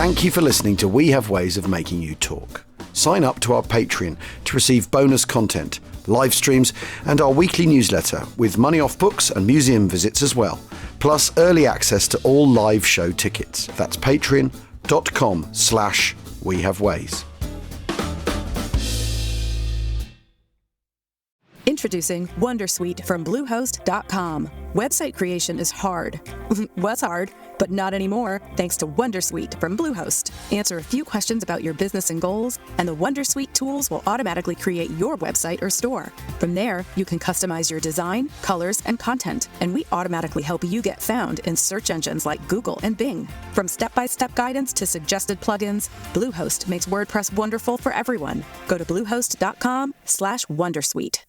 Thank you for listening to We Have Ways of Making You Talk. Sign up to our Patreon to receive bonus content, live streams, and our weekly newsletter with money off books and museum visits as well, plus early access to all live show tickets. That's patreon.com/wehaveways. Introducing Wondersuite from Bluehost.com. Website creation is hard. Was hard, but not anymore, thanks to Wondersuite from Bluehost. Answer a few questions about your business and goals, and the Wondersuite tools will automatically create your website or store. From there, you can customize your design, colors, and content, and we automatically help you get found in search engines like Google and Bing. From step-by-step guidance to suggested plugins, Bluehost makes WordPress wonderful for everyone. Go to bluehost.com/Wondersuite.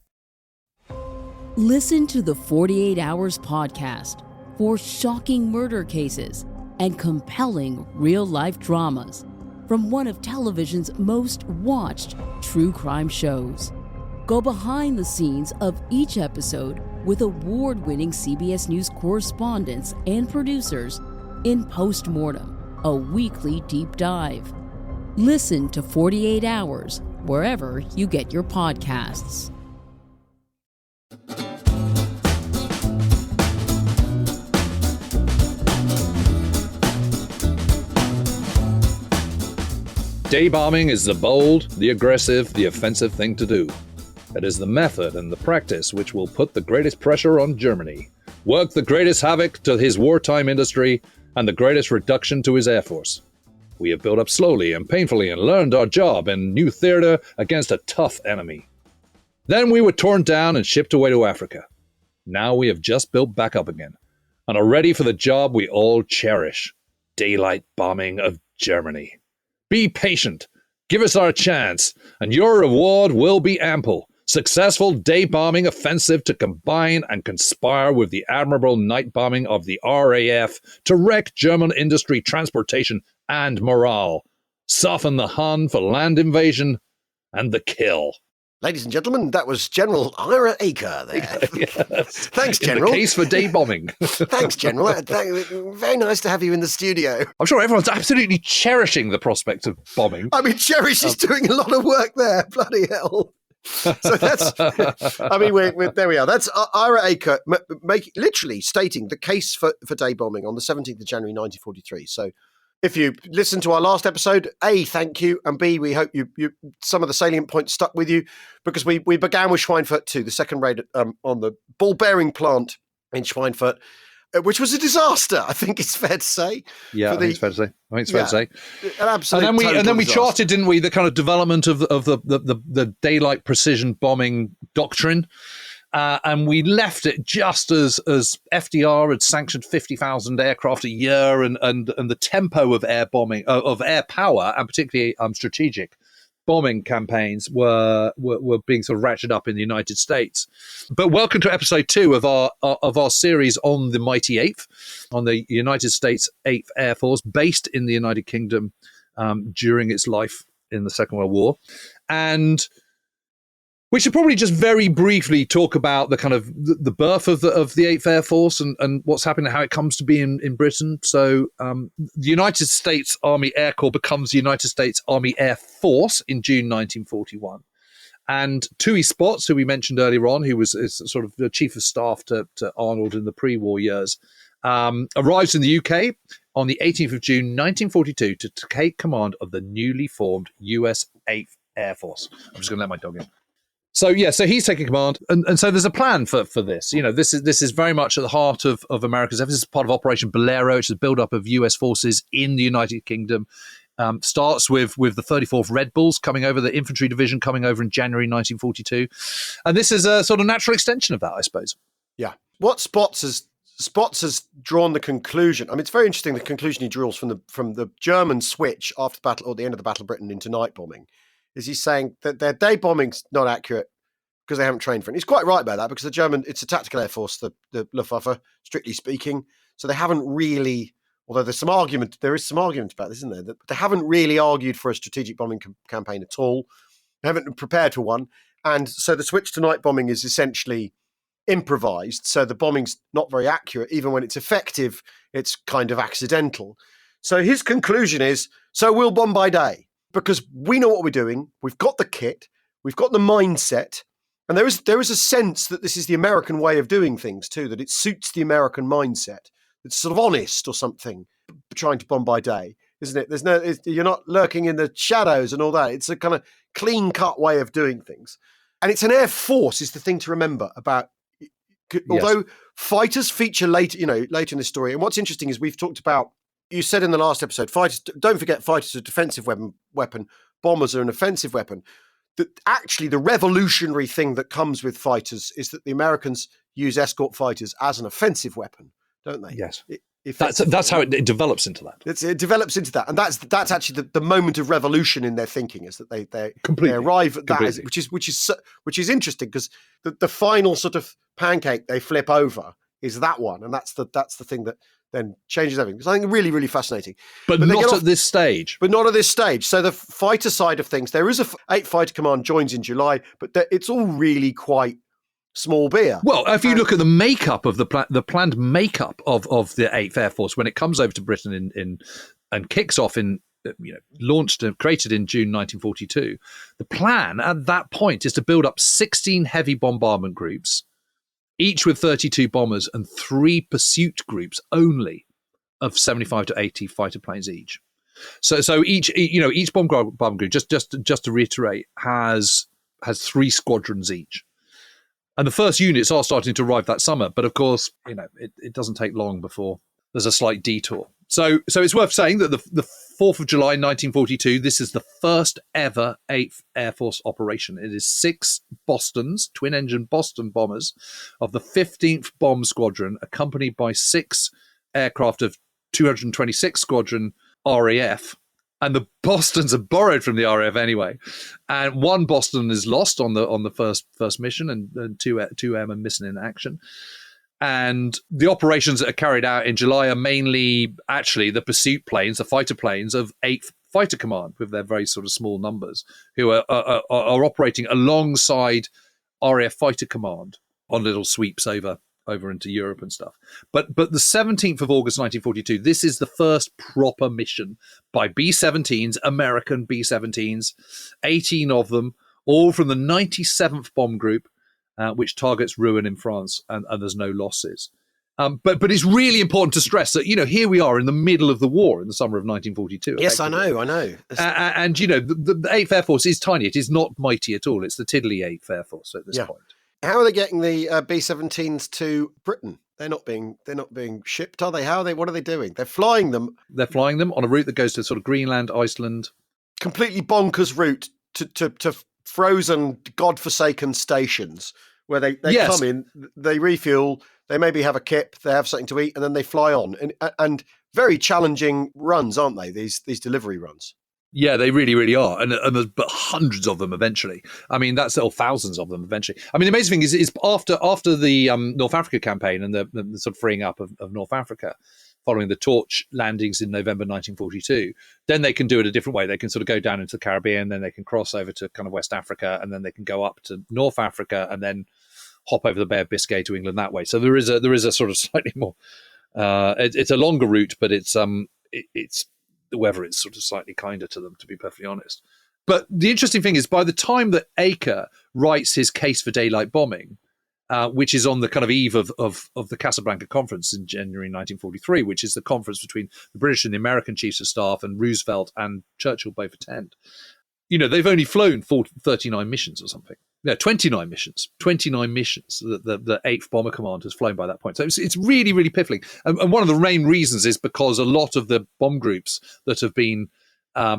Listen to the 48 Hours podcast for shocking murder cases and compelling real-life dramas from one of television's most watched true crime shows. Go behind the scenes of each episode with award-winning CBS News correspondents and producers in Postmortem, a weekly deep dive. Listen to 48 Hours wherever you get your podcasts. Day bombing is the bold, the aggressive, the offensive thing to do. It is the method and the practice which will put the greatest pressure on Germany, work the greatest havoc to his wartime industry, and the greatest reduction to his air force. We have built up slowly and painfully and learned our job in new theater against a tough enemy. Then we were torn down and shipped away to Africa. Now we have just built back up again and are ready for the job we all cherish: daylight bombing of Germany. Be patient, give us our chance, and your reward will be ample. Successful day bombing offensive to combine and conspire with the admirable night bombing of the RAF to wreck German industry, transportation, and morale. Soften the Hun for land invasion and the kill. Ladies and gentlemen, that was General Ira Eaker there. Yes. Thanks, General. In the case for day bombing. Thanks, General. Very nice to have you in the studio. I'm sure everyone's absolutely cherishing the prospect of bombing. I mean, Cherish is doing a lot of work there. Bloody hell. So that's, I mean, there we are. That's Ira Eaker literally stating the case for day bombing on the 17th of January, 1943. So if you listened to our last episode, A, thank you, and B, we hope you some of the salient points stuck with you, because we began with Schweinfurt 2, the second raid on the ball bearing plant in Schweinfurt, which was a disaster, I think it's fair to say. Yeah, I think it's fair to say. An absolute and then we disaster. charted, didn't we, the kind of development of the daylight precision bombing doctrine. And we left it just as FDR had sanctioned 50,000 aircraft a year, and the tempo of air bombing, of air power, and particularly strategic bombing campaigns were being sort of ratcheted up in the United States. But welcome to episode 2 of our series on the mighty 8th, on the United States 8th Air Force, based in the United Kingdom during its life in the Second World War. And we should probably just very briefly talk about the kind of the birth of the 8th Air Force and what's happening, how it comes to be in Britain. So the United States Army Air Corps becomes the United States Army Air Force in June 1941. And Tui Spots, who we mentioned earlier on, who is sort of the chief of staff to Arnold in the pre-war years, arrives in the UK on the 18th of June 1942 to take command of the newly formed US 8th Air Force. I'm just going to let my dog in. So he's taking command, and so there's a plan for this. You know, this is very much at the heart of America's efforts. This is part of Operation Bolero, which is the build-up of US forces in the United Kingdom. Starts with the 34th Red Bulls coming over, the infantry division coming over in January 1942, and this is a sort of natural extension of that, I suppose. Yeah, what Spots has drawn the conclusion. I mean, it's very interesting, the conclusion he draws from the German switch after the battle, or the end of the Battle of Britain, into night bombing. Is he's saying that their day bombing's not accurate because they haven't trained for it. And he's quite right about that, because it's a tactical air force, the Luftwaffe, strictly speaking. So they haven't really, although there is some argument about this, isn't there? That they haven't really argued for a strategic bombing campaign at all. They haven't prepared for one. And so the switch to night bombing is essentially improvised. So the bombing's not very accurate. Even when it's effective, it's kind of accidental. So his conclusion is, so we'll bomb by day because we know what we're doing. We've got the kit. We've got the mindset. And there is a sense that this is the American way of doing things too, that it suits the American mindset. It's sort of honest or something, trying to bomb by day, isn't it? You're not lurking in the shadows and all that. It's a kind of clean-cut way of doing things. And it's an air force is the thing to remember about, although fighters feature later in this story. And what's interesting is we've talked about, you said in the last episode, fighters, don't forget fighters are a defensive weapon, bombers are an offensive weapon. That actually the revolutionary thing that comes with fighters is that the Americans use escort fighters as an offensive weapon, don't they? Yes. That's how it develops into that. It develops into that, and that's actually the moment of revolution in their thinking is that they arrive at that, which is interesting because the final sort of pancake they flip over is that one, and that's the thing that then changes everything. It's I think really, really fascinating. But not at this stage. But not at this stage. So the fighter side of things, there is 8 Fighter Command joins in July, but it's all really quite small beer. Well, if you look at the makeup of the planned makeup of the 8th Air Force when it comes over to Britain and kicks off launched and created in June 1942, the plan at that point is to build up 16 heavy bombardment groups, each with 32 bombers and 3 pursuit groups only of 75 to 80 fighter planes each. So each bombardment group, just to reiterate, has 3 squadrons each. And the first units are starting to arrive that summer, but of course, it doesn't take long before there's a slight detour. So it's worth saying that the 4th of July 1942, this is the first ever 8th Air Force operation. It is 6 Bostons, twin-engine Boston bombers of the 15th Bomb Squadron, accompanied by 6 aircraft of 226 Squadron RAF. And the Bostons are borrowed from the RAF anyway. And 1 Boston is lost on the first mission, and 2 airmen missing in action. And the operations that are carried out in July are mainly actually the pursuit planes, the fighter planes of 8th Fighter Command with their very sort of small numbers, who are operating alongside RAF Fighter Command on little sweeps over into Europe and stuff. But the 17th of August 1942, this is the first proper mission by B-17s, American B-17s, 18 of them, all from the 97th Bomb Group, which targets Rouen in France, and there's no losses. But it's really important to stress that, here we are in the middle of the war in the summer of 1942. Yes, I know. And the 8th Air Force is tiny. It is not mighty at all. It's the tiddly 8th Air Force at this point. How are they getting the B-17s to Britain? They're not being shipped, are they? What are they doing? They're flying them. They're flying them on a route that goes to sort of Greenland, Iceland. Completely bonkers route to frozen, godforsaken stations where they come in, they refuel, they maybe have a kip, they have something to eat, and then they fly on. And very challenging runs, aren't they? These delivery runs. Yeah, they really, really are. And there's but hundreds of them eventually. I mean, thousands of them eventually. I mean, the amazing thing is after the North Africa campaign and the sort of freeing up of North Africa, following the Torch landings in November 1942, then they can do it a different way. They can sort of go down into the Caribbean, then they can cross over to kind of West Africa, and then they can go up to North Africa and then hop over the Bay of Biscay to England that way. So there is a sort of slightly more, it's a longer route, but it's the weather is sort of slightly kinder to them, to be perfectly honest. But the interesting thing is, by the time that Eaker writes his case for daylight bombing, which is on the kind of eve of the Casablanca Conference in January 1943, which is the conference between the British and the American chiefs of staff, and Roosevelt and Churchill both attend. They've only flown 39 missions or something. No, 29 missions. 29 missions that the 8th Bomber Command has flown by that point. So it's really, really piffling. And one of the main reasons is because a lot of the bomb groups that have been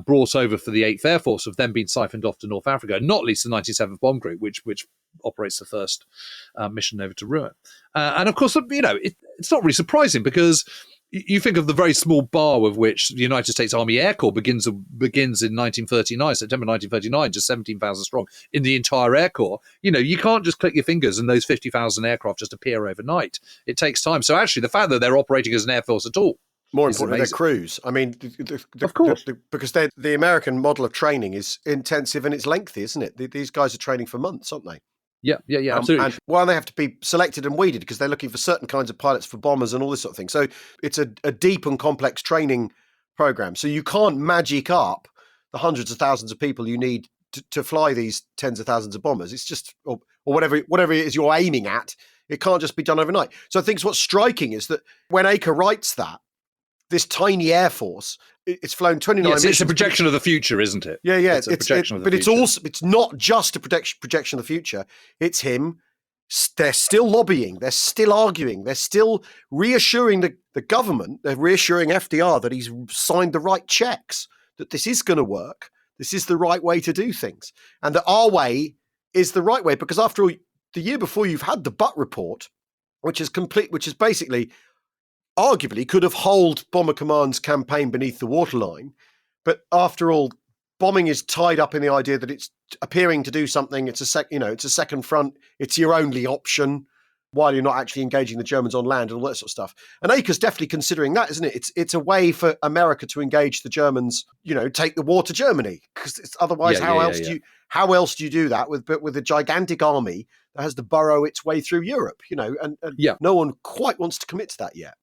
brought over for the 8th Air Force have then been siphoned off to North Africa, not least the 97th Bomb Group, which operates the first mission over to Rouen. And of course, it's not really surprising because you think of the very small bar with which the United States Army Air Corps begins in 1939, September 1939, just 17,000 strong in the entire Air Corps. You can't just click your fingers and those 50,000 aircraft just appear overnight. It takes time. So actually, the fact that they're operating as an air force at all, more importantly, their crews. I mean, of course, because the American model of training is intensive and it's lengthy, isn't it? These guys are training for months, aren't they? Yeah, absolutely. And while they have to be selected and weeded because they're looking for certain kinds of pilots for bombers and all this sort of thing. So it's a deep and complex training program. So you can't magic up the hundreds of thousands of people you need to fly these tens of thousands of bombers. It's just, or whatever it is you're aiming at, it can't just be done overnight. So I think what's striking is that when Eaker writes that, this tiny Air Force, it's flown 29 missions. It's a projection of the future, isn't it? Yeah. It's a projection of the future. But it's also, it's not just a projection of the future. It's him. They're still lobbying. They're still arguing. They're still reassuring the government. They're reassuring FDR that he's signed the right checks, that this is going to work. This is the right way to do things. And that our way is the right way. Because after all, the year before, you've had the Butt report, which is basically arguably could have held Bomber Command's campaign beneath the waterline. But after all, bombing is tied up in the idea that it's appearing to do something. It's it's a second front. It's your only option while you're not actually engaging the Germans on land and all that sort of stuff. And Eaker's definitely considering that, isn't it? It's a way for America to engage the Germans, take the war to Germany. Because otherwise, how else do you do that with a gigantic army that has to burrow its way through Europe? And no one quite wants to commit to that yet.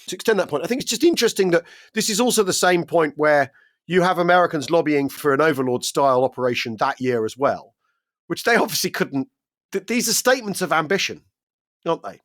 To extend that point, I think it's just interesting that this is also the same point where you have Americans lobbying for an Overlord-style operation that year as well, which they obviously couldn't. These are statements of ambition, aren't they?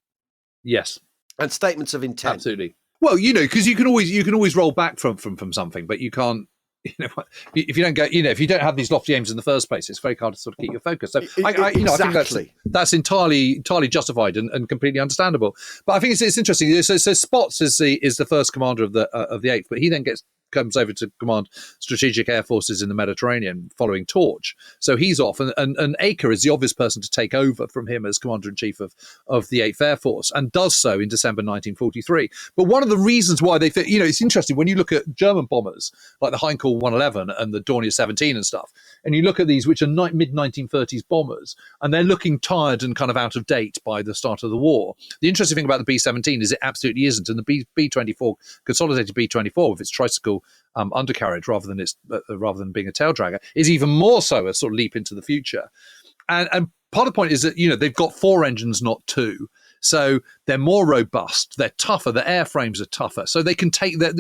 Yes, and statements of intent. Absolutely. Well, because you can always roll back from something, but you can't. If you don't go, if you don't have these lofty aims in the first place, it's very hard to sort of keep your focus. So I think that's entirely justified and completely understandable. But I think it's interesting. So Spots is the first commander of the 8th, but he then comes over to command strategic air forces in the Mediterranean following Torch. So he's off, and Eaker is the obvious person to take over from him as commander-in-chief of the 8th Air Force, and does so in December 1943. But one of the reasons why they fit, it's interesting when you look at German bombers like the Heinkel 111 and the Dornier 17 and stuff, and you look at these, which are mid-1930s bombers, and they're looking tired and kind of out of date by the start of the war. The interesting thing about the B-17 is it absolutely isn't, and the B-24, consolidated B-24 with its tricycle undercarriage rather than being a tail dragger is even more so a sort of leap into the future. And part of the point is that they've got 4 engines, not 2, so they're more robust, they're tougher, the airframes are tougher, so they can take that.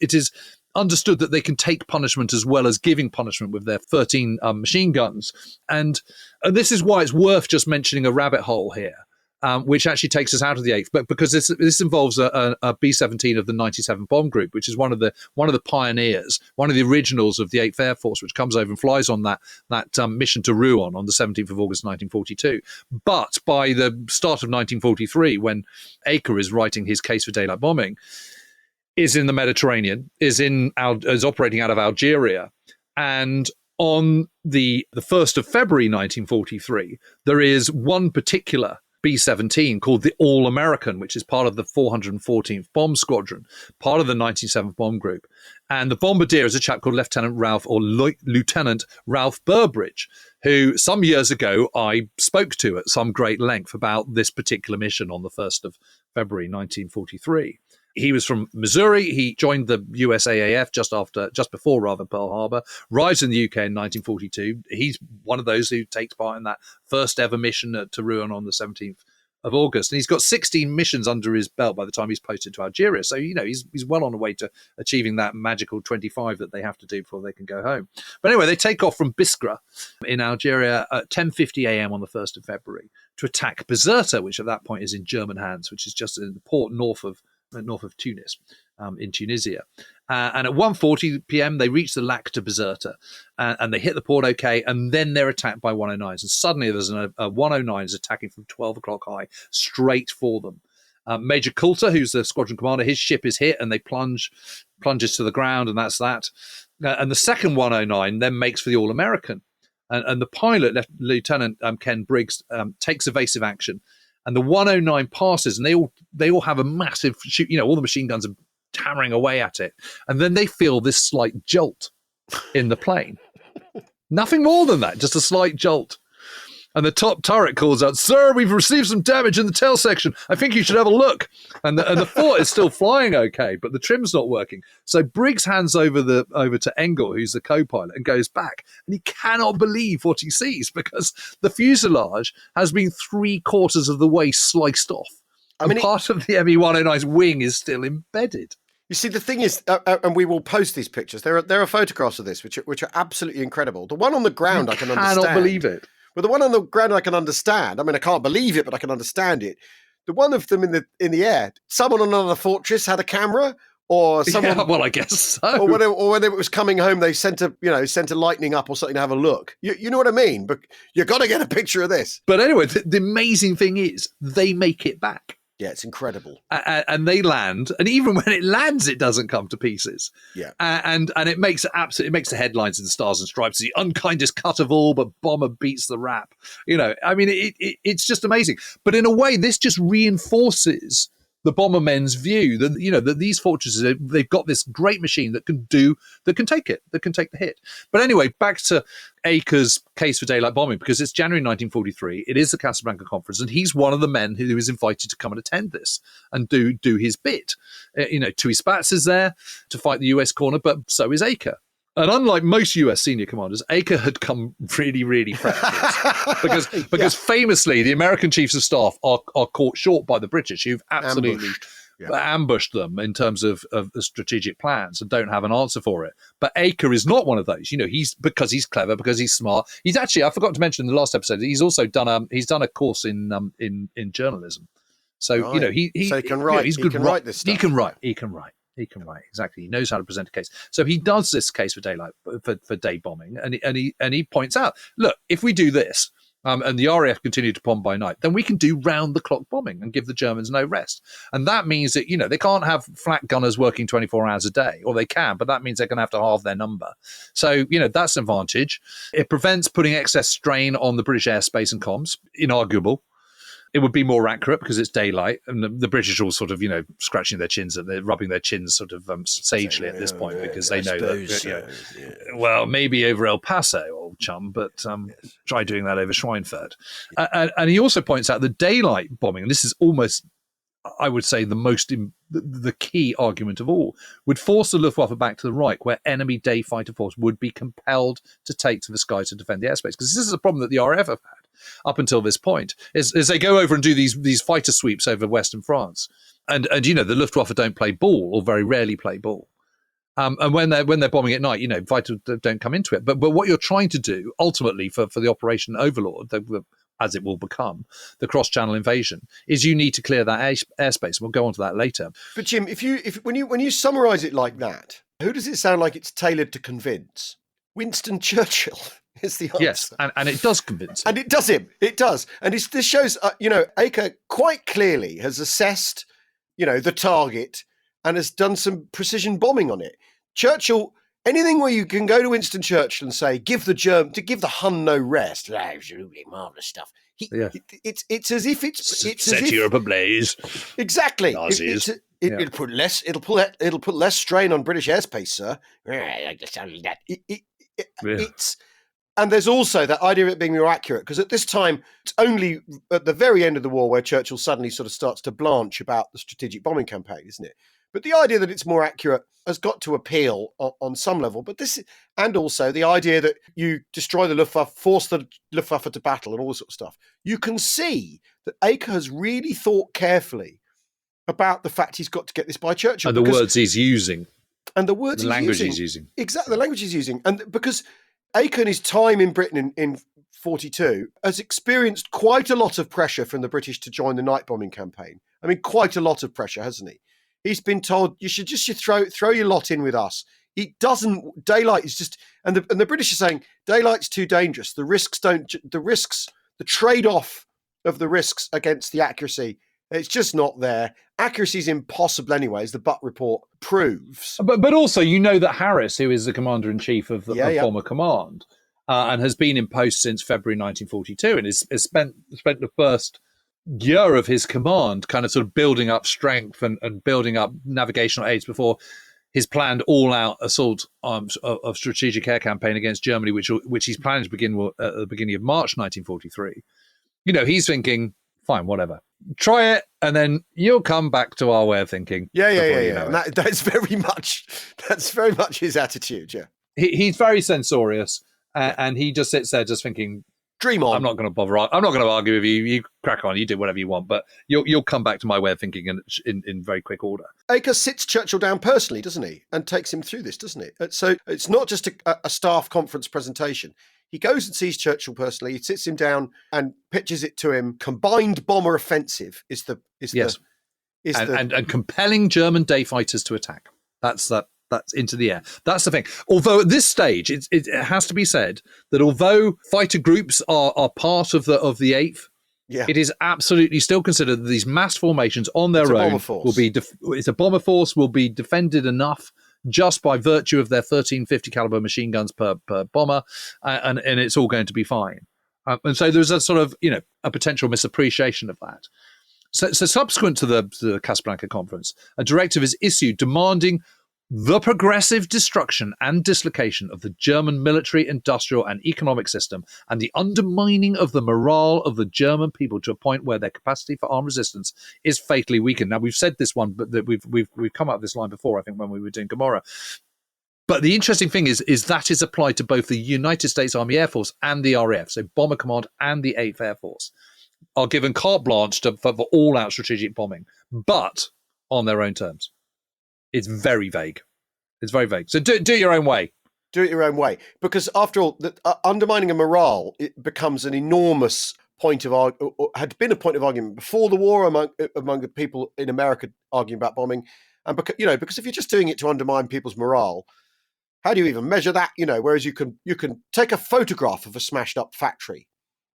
It is understood that they can take punishment as well as giving punishment with their 13 machine guns, and this is why it's worth just mentioning a rabbit hole here. Which actually takes us out of the 8th, but because this involves a B-17 of the 97 Bomb Group, which is one of the pioneers, one of the originals of the 8th Air Force, which comes over and flies on that mission to Rouen on the 17th of August 1942. But by the start of 1943, when Eaker is writing his case for daylight bombing, is in the Mediterranean, is operating out of Algeria, and on the 1st of February 1943, there is one particular B-17 called the All-American, which is part of the 414th Bomb Squadron, part of the 97th Bomb Group. And the bombardier is a chap called Lieutenant Ralph Burbridge, who some years ago I spoke to at some great length about this particular mission on the 1st of February 1943. He was from Missouri. He joined the USAAF just before Pearl Harbor, arrives in the UK in 1942. He's one of those who takes part in that first ever mission to Rouen on the 17th of August. And he's got 16 missions under his belt by the time he's posted to Algeria. So, he's well on the way to achieving that magical 25 that they have to do before they can go home. But anyway, they take off from Biskra in Algeria at 10:50 a.m. on the 1st of February to attack Bizerta, which at that point is in German hands, which is just in the port north of Tunis, in Tunisia. And at 1:40 p.m., they reach the lac de Bizerta, and they hit the port okay, and then they're attacked by 109s. And suddenly there's a 109 is attacking from 12 o'clock high, straight for them. Major Coulter, who's the squadron commander, his ship is hit, and they plunges to the ground, and that's that. And the second 109 then makes for the All-American. And the pilot, Lieutenant Ken Briggs, takes evasive action. And the 109 passes, and they all have a massive shoot. All the machine guns are hammering away at it, and then they feel this slight jolt in the plane. Nothing more than that, just a slight jolt. And the top turret calls out, "Sir, we've received some damage in the tail section. I think you should have a look." And the fort is still flying okay, but the trim's not working. So Briggs hands over to Engel, who's the co-pilot, and goes back. And he cannot believe what he sees, because the fuselage has been 3/4 of the way sliced off. Part of the ME-109's wing is still embedded. You see, the thing is, and we will post these pictures. There are photographs of this, which are absolutely incredible. The one on the ground, I can understand. I cannot believe it. But the one on the ground, I can understand. I mean, I can't believe it, but I can understand it. The one of them in the air, someone on another fortress had a camera, or someone. Yeah, well, I guess so. Or when it was coming home, they sent a lightning up or something to have a look. You know what I mean? But you got to get a picture of this. But anyway, the amazing thing is they make it back. Yeah, it's incredible. And they land, and even when it lands, it doesn't come to pieces. Yeah, and it makes the headlines in the Stars and Stripes. The unkindest cut of all, but bomber beats the rap. I mean, it's just amazing. But in a way, this just reinforces the Bombermen's view that that these fortresses, they've got this great machine that can take the hit. But anyway, back to Eaker's case for daylight bombing, because it's January 1943. It is the Casablanca Conference, and he's one of the men who is invited to come and attend this and do his bit. Tui Spatz is there to fight the US corner, but so is Eaker. And unlike most US senior commanders, Eaker had come really, really prepped because famously the American chiefs of staff are caught short by the British, who've absolutely ambushed them in terms of the strategic plans and don't have an answer for it. But Eaker is not one of those. Because he's clever, because he's smart. He's actually, I forgot to mention in the last episode, he's also done a course in journalism. So right. He can write. He can write this stuff. He can write. Exactly. He knows how to present a case. So he does this case for daylight for day bombing, and he points out, look, if we do this, and the RAF continue to bomb by night, then we can do round the clock bombing and give the Germans no rest. And that means that they can't have flak gunners working 24 hours a day, or they can, but that means they're going to have to halve their number. So that's an advantage. It prevents putting excess strain on the British airspace and comms, inarguable. It would be more accurate because it's daylight, and the British are all sort of, scratching their chins and they're rubbing their chins sort of sagely at this point, because they know that, well, maybe over El Paso, old chum, but try doing that over Schweinfurt. And he also points out the daylight bombing, and this is almost, I would say, the key argument of all, would force the Luftwaffe back to the Reich, where enemy day fighter force would be compelled to take to the sky to defend the airspace. Because this is a problem that the RAF have had up until this point, is they go over and do these fighter sweeps over Western France, and the Luftwaffe don't play ball, or very rarely play ball. And when they're bombing at night, fighters don't come into it. But what you're trying to do ultimately for the Operation Overlord, as it will become, the cross-channel invasion, is you need to clear that airspace. We'll go on to that later. But Jim, when you summarise it like that, who does it sound like it's tailored to convince? Winston Churchill is the answer. Yes, and it does convince him. And it does him. It does. And this shows, Eaker quite clearly has assessed, the target and has done some precision bombing on it. Churchill, anything where you can go to Winston Churchill and say, give the Hun no rest. Absolutely marvellous stuff. It's as if it's set Europe ablaze. Exactly. Nazis. It'll put less strain on British airspace, sir. And there's also that idea of it being more accurate, because at this time, it's only at the very end of the war where Churchill suddenly sort of starts to blanch about the strategic bombing campaign, isn't it? But the idea that it's more accurate has got to appeal on some level. But and also the idea that you destroy the Luftwaffe, force the Luftwaffe to battle, and all this sort of stuff. You can see that Eaker has really thought carefully about the fact he's got to get this by Churchill. And the words he's using. And the words language he's using. Exactly, the language he's using. And because Eaker, in his time in Britain in 42, has experienced quite a lot of pressure from the British to join the night bombing campaign. I mean, quite a lot of pressure, hasn't he? He's been told, you should just throw your lot in with us. Daylight is just, and the British are saying, daylight's too dangerous. The trade-off of the risks against the accuracy, it's just not there. Accuracy is impossible anyway, as the Butt report proves. But also, that Harris, who is the commander-in-chief of the Bomber Command, and has been in post since February 1942, and has spent the first year of his command kind of sort of building up strength and building up navigational aids before his planned all-out assault of strategic air campaign against Germany, which he's planning to begin at the beginning of March 1943. He's thinking, fine, whatever. Try it, and then you'll come back to our way of thinking. Yeah. And that's very much his attitude. Yeah, he's very censorious, and he just sits there just thinking, Dream on. I'm not going to bother. I'm not going to argue with you. You crack on. You do whatever you want, but you'll come back to my way of thinking in very quick order. Eaker sits Churchill down personally, doesn't he, and takes him through this, doesn't he? So it's not just a staff conference presentation. He goes and sees Churchill personally. He sits him down and pitches it to him. Combined bomber offensive is compelling German day fighters to attack. That's into the air. That's the thing. Although at this stage, it has to be said that although fighter groups are part of the 8th, it is absolutely still considered that these mass formations on their own will be. It's a bomber force will be defended enough just by virtue of their 1350 caliber machine guns per bomber, and it's all going to be fine. And so there's a sort of a potential misappreciation of that. So subsequent to the Casablanca conference, a directive is issued demanding the progressive destruction and dislocation of the German military, industrial, and economic system, and the undermining of the morale of the German people to a point where their capacity for armed resistance is fatally weakened. Now, we've said this one, but we've come up with this line before, I think, when we were doing Gomorrah. But the interesting thing is that is applied to both the United States Army Air Force and the RAF, so Bomber Command and the 8th Air Force are given carte blanche for all-out strategic bombing, but on their own terms. It's very vague. It's very vague. So do it your own way. Do it your own way. Because after all, undermining a morale, it becomes an enormous point of argument, had been a point of argument before the war among the people in America arguing about bombing. And because if you're just doing it to undermine people's morale, how do you even measure that? Whereas you can take a photograph of a smashed up factory.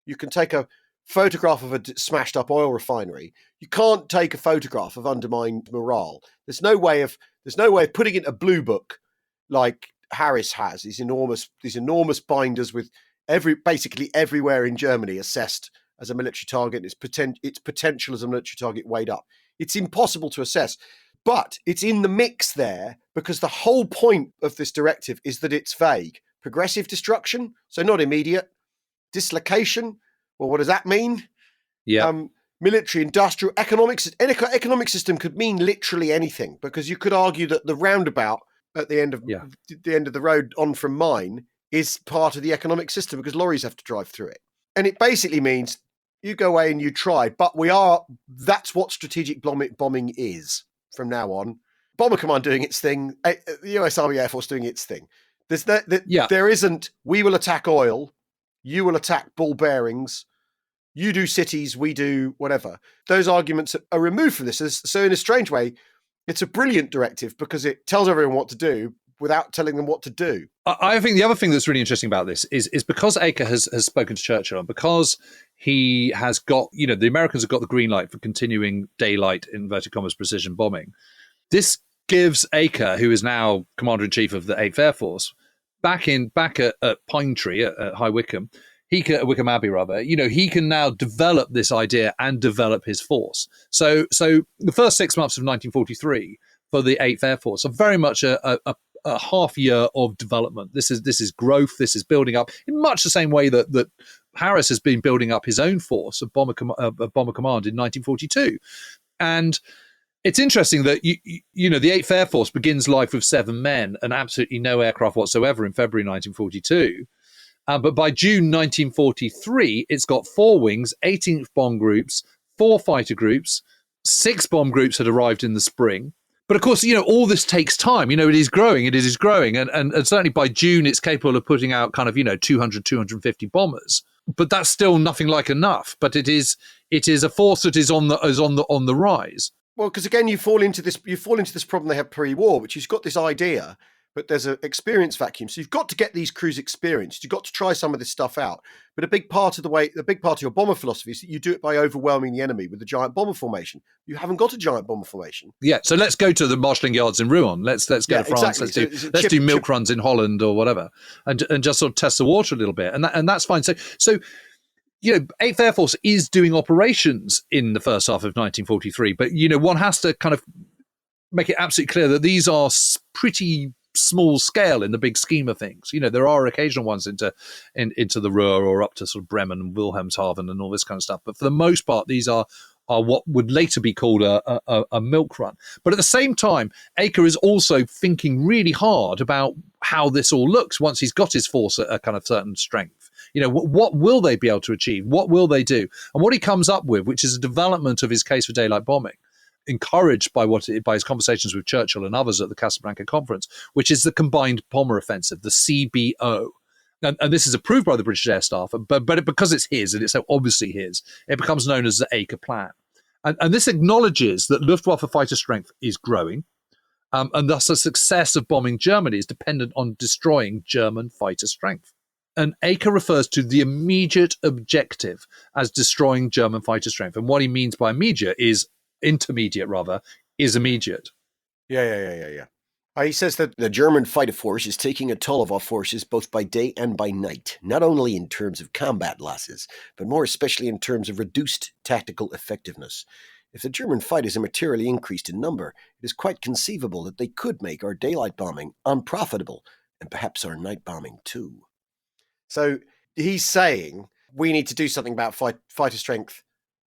You can take a photograph of a smashed up oil refinery. You can't take a photograph of undermined morale. There's no way of putting it in a blue book like Harris has, these enormous binders with basically everywhere in Germany assessed as a military target, its potential as a military target weighed up. It's impossible to assess, but it's in the mix there because the whole point of this directive is that it's vague. Progressive destruction, so not immediate. Dislocation, well, what does that mean? Yeah. Military, industrial, economic system could mean literally anything, because you could argue that the roundabout at the end of the road on from mine is part of the economic system because lorries have to drive through it. And it basically means you go away and you try, but that's what strategic bombing is from now on. Bomber Command doing its thing, the US Army Air Force doing its thing. There isn't, we will attack oil, you will attack ball bearings, you do cities, we do whatever. Those arguments are removed from this. So in a strange way, it's a brilliant directive because it tells everyone what to do without telling them what to do. I think the other thing that's really interesting about this is because Eaker has spoken to Churchill, and because he has got, the Americans have got the green light for continuing daylight, inverted commas, precision bombing. This gives Eaker, who is now Commander-in-Chief of the 8th Air Force, back at Pine Tree, at High Wycombe, Wickham Abbey rather, he can now develop this idea and develop his force. So the first 6 months of 1943 for the 8th Air Force are very much a half year of development. This is growth. This is building up in much the same way that Harris has been building up his own force of Bomber Command in 1942. And it's interesting that the 8th Air Force begins life with 7 men and absolutely no aircraft whatsoever in February 1942. But by June 1943, it's got 4 wings, 18 bomb groups, 4 fighter groups, 6 bomb groups had arrived in the spring. But of course, all this takes time. It is growing. And certainly by June, it's capable of putting out kind of, 200, 250 bombers. But that's still nothing like enough. But it is a force that is on the rise. Well, because again, you fall into this problem they have pre-war, which you've got this idea, but there's an experience vacuum. So you've got to get these crews experienced. You've got to try some of this stuff out. But a big part of your bomber philosophy is that you do it by overwhelming the enemy with the giant bomber formation. You haven't got a giant bomber formation. Yeah. So let's go to the marshalling yards in Rouen. Let's go to France. Exactly. Let's do milk runs in Holland or whatever, and just sort of test the water a little bit. And that's fine. So 8th Air Force is doing operations in the first half of 1943, but one has to kind of make it absolutely clear that these are pretty small scale in the big scheme of things. There are occasional ones into the Ruhr or up to sort of Bremen and Wilhelmshaven and all this kind of stuff. But for the most part, these are what would later be called a milk run. But at the same time, Eaker is also thinking really hard about how this all looks once he's got his force at a kind of certain strength. What will they be able to achieve? What will they do? And what he comes up with, which is a development of his case for daylight bombing, encouraged by his conversations with Churchill and others at the Casablanca conference, which is the combined bomber offensive, the CBO. And this is approved by the British Air Staff, but because it's his and it's so obviously his, it becomes known as the Eaker Plan. And this acknowledges that Luftwaffe fighter strength is growing, and thus the success of bombing Germany is dependent on destroying German fighter strength. And Eaker refers to the immediate objective as destroying German fighter strength. And what he means by immediate is immediate. Yeah. He says that the German fighter force is taking a toll of our forces both by day and by night, not only in terms of combat losses, but more especially in terms of reduced tactical effectiveness. If the German fighters are materially increased in number, it is quite conceivable that they could make our daylight bombing unprofitable, and perhaps our night bombing too. So he's saying we need to do something about fighter strength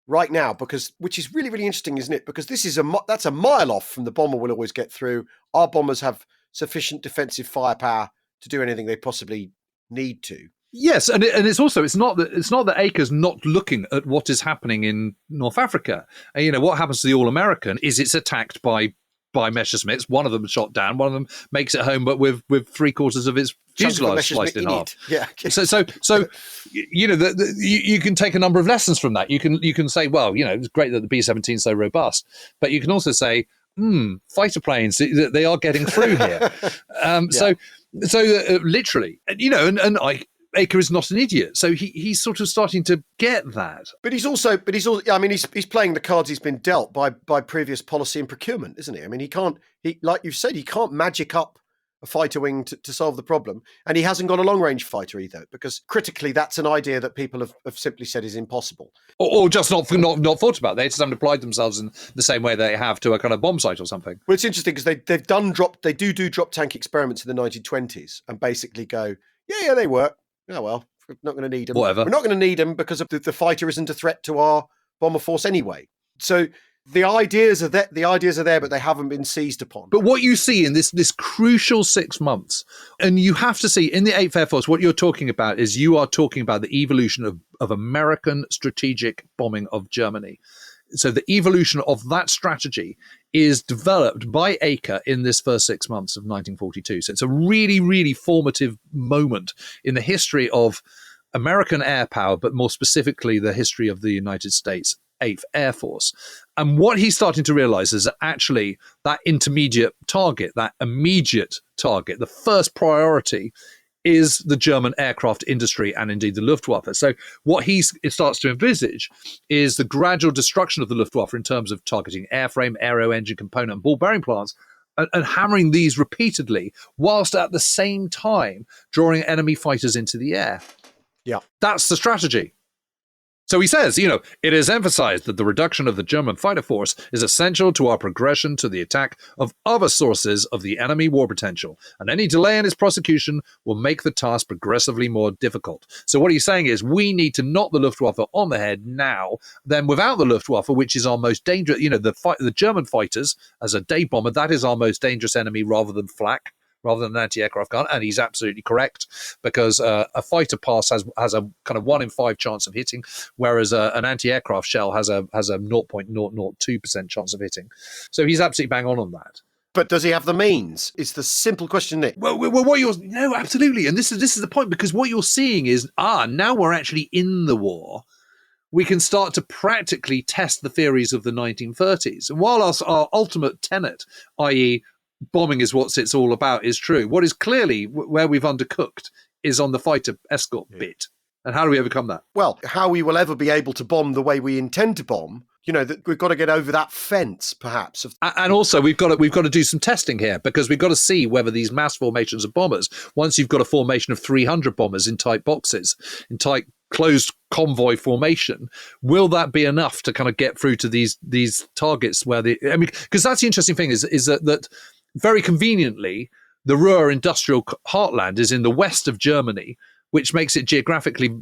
right now, which is really, really interesting, isn't it? Because that's a mile off from the bomber will always get through. Our bombers have sufficient defensive firepower to do anything they possibly need to. Yes, and it's not that Eaker's not looking at what is happening in North Africa. And, what happens to the All-American is it's attacked by Messerschmitts. One of them shot down. One of them makes it home, but with 3/4 of its fuselage sliced in half. Yeah. So you can take a number of lessons from that. You can say, well, it's great that the B-17 is so robust, but you can also say, fighter planes, they are getting through here. So literally, Eaker is not an idiot, so he's sort of starting to get that. But he's also, I mean, he's playing the cards he's been dealt by previous policy and procurement, isn't he? I mean, like you've said, he can't magic up a fighter wing to solve the problem, and he hasn't got a long range fighter either, because critically, that's an idea that people have simply said is impossible, or just not thought about. They just haven't applied themselves in the same way they have to a kind of bomb site or something. Well, it's interesting because they do drop tank experiments in the 1920s and basically go, yeah, they work. Oh, well, we're not going to need them. Whatever. We're not going to need them because the fighter isn't a threat to our bomber force anyway. So the ideas are there, but they haven't been seized upon. But what you see in this crucial 6 months, and you have to see in the 8th Air Force, what you're talking about is you are talking about the evolution of American strategic bombing of Germany. So the evolution of that strategy is developed by Eaker in this first 6 months of 1942. So it's a really, really formative moment in the history of American air power, but more specifically the history of the United States 8th Air Force. And what he's starting to realize is that actually that intermediate target, that immediate target, the first priority is the German aircraft industry and indeed the Luftwaffe. So what he starts to envisage is the gradual destruction of the Luftwaffe in terms of targeting airframe, aero engine component and ball bearing plants and hammering these repeatedly whilst at the same time drawing enemy fighters into the air. Yeah. That's the strategy. So he says, it is emphasized that the reduction of the German fighter force is essential to our progression to the attack of other sources of the enemy war potential, and any delay in its prosecution will make the task progressively more difficult. So what he's saying is we need to knock the Luftwaffe on the head now, then without the Luftwaffe, which is our most dangerous, the German fighters as a day bomber, that is our most dangerous enemy rather than flak, rather than an anti-aircraft gun, and he's absolutely correct, because a fighter pass has a kind of 1 in 5 chance of hitting, whereas an anti-aircraft shell has a 0.002% chance of hitting. So he's absolutely bang on that. But does he have the means? It's the simple question, Nick. Well, no, absolutely, and this is the point, because what you're seeing is now we're actually in the war. We can start to practically test the theories of the 1930s, and while our ultimate tenet, i.e. bombing is what it's all about, is true. What is clearly where we've undercooked is on the fighter escort bit. And how do we overcome that? Well, how we will ever be able to bomb the way we intend to bomb, that we've got to get over that fence, perhaps. And also, we've got to do some testing here, because we've got to see whether these mass formations of bombers, once you've got a formation of 300 bombers in tight boxes, in tight closed convoy formation, will that be enough to kind of get through to these targets where because that's the interesting thing is that very conveniently, the Ruhr industrial heartland is in the west of Germany, which makes it geographically,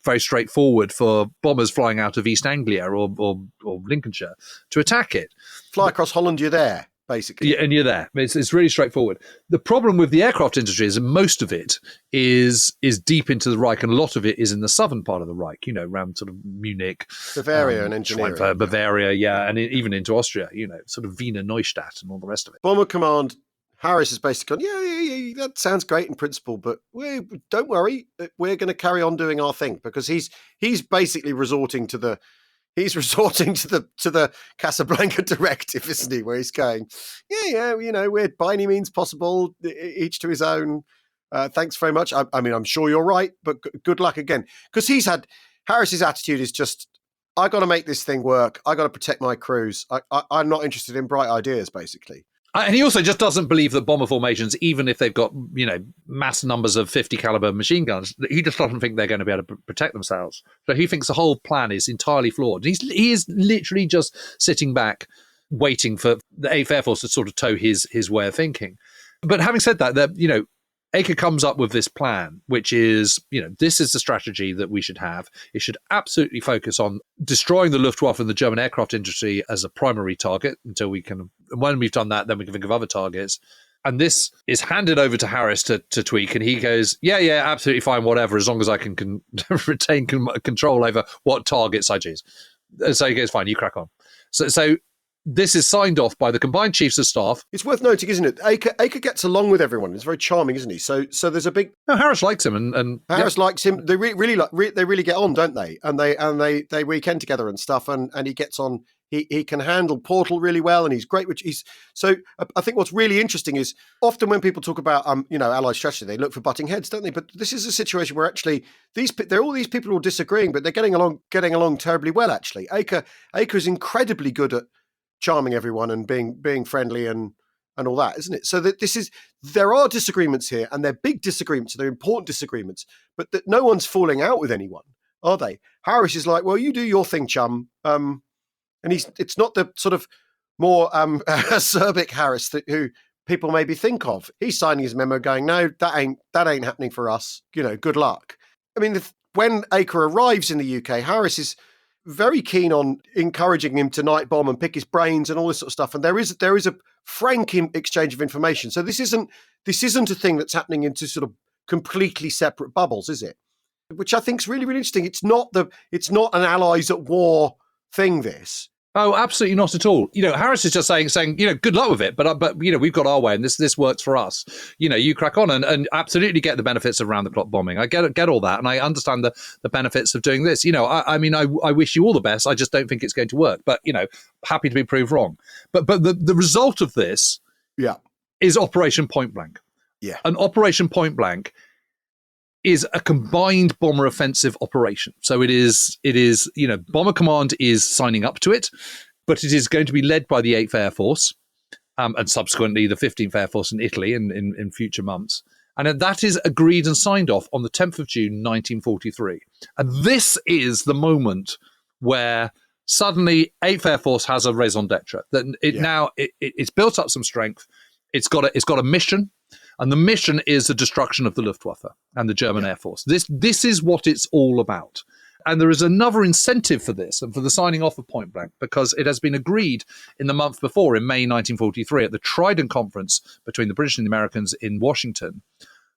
very straightforward for bombers flying out of East Anglia or Lincolnshire to attack it. Fly across Holland, you're there. basically. Yeah, and you're there. It's really straightforward. The problem with the aircraft industry is that most of it is deep into the Reich, and a lot of it is in the southern part of the Reich, around sort of Munich, Bavaria and engineering. Schweinfurt, Bavaria, and even into Austria, sort of Wiener Neustadt and all the rest of it. Bomber Command, Harris has basically gone, yeah, that sounds great in principle, but don't worry, we're going to carry on doing our thing, because he's basically resorting to the Casablanca directive, isn't he? Where he's going, we're by any means possible, each to his own. Thanks very much. I mean, I'm sure you're right, but good luck again. Because Harris's attitude is just, I got to make this thing work. I got to protect my crews. I'm not interested in bright ideas, basically. And he also just doesn't believe that bomber formations, even if they've got, mass numbers of 50 caliber machine guns, he just doesn't think they're going to be able to protect themselves. So he thinks the whole plan is entirely flawed. He is literally just sitting back, waiting for the 8th Air Force to sort of toe his way of thinking. But having said that, Eaker comes up with this plan, which is, this is the strategy that we should have. It should absolutely focus on destroying the Luftwaffe and the German aircraft industry as a primary target until we can, and when we've done that, then we can think of other targets. And this is handed over to Harris to tweak, and he goes, yeah, absolutely fine, whatever, as long as I can retain control over what targets I choose. So he goes, fine, you crack on. So this is signed off by the combined chiefs of staff. It's worth noting, isn't it? Eaker gets along with everyone. He's very charming, isn't he? So there's a big. No, Harris likes him, and Harris likes him. They really get on, don't they? And they weekend together and stuff. And he gets on. He can handle Portal really well, and he's great. So I think what's really interesting is often when people talk about Allied strategy, they look for butting heads, don't they? But this is a situation where actually there are all these people who are disagreeing, but they're getting along terribly well. Actually, Eaker is incredibly good at charming everyone and being friendly and all that, isn't it? So that there are disagreements here, and they're big disagreements, they're important disagreements, but that no one's falling out with anyone, are they? Harris is like, well, you do your thing, chum. And it's not the sort of more acerbic Harris who people maybe think of. He's signing his memo going, no, that ain't happening for us. Good luck. I mean, when Eaker arrives in the UK, Harris is very keen on encouraging him to night bomb and pick his brains and all this sort of stuff. And there is a frank exchange of information. So this isn't a thing that's happening into sort of completely separate bubbles, is it? Which I think is really, really interesting. It's not an allies at war thing, this. Oh, absolutely not at all. Harris is just saying, good luck with it, but we've got our way, and this works for us. You crack on and absolutely get the benefits of round the clock bombing. I get all that, and I understand the benefits of doing this. I wish you all the best. I just don't think it's going to work. But happy to be proved wrong. But the result of this, is Operation Point Blank. Yeah, an Operation Point Blank is a combined bomber offensive operation. So it is, Bomber Command is signing up to it, but it is going to be led by the 8th Air Force and subsequently the 15th Air Force in Italy in future months. And that is agreed and signed off on the 10th of June, 1943. And this is the moment where suddenly 8th Air Force has a raison d'etre. That it's built up some strength. It's got a mission. And the mission is the destruction of the Luftwaffe and the German Air Force. This is what it's all about. And there is another incentive for this and for the signing off of Point Blank, because it has been agreed in the month before, in May 1943, at the Trident Conference between the British and the Americans in Washington,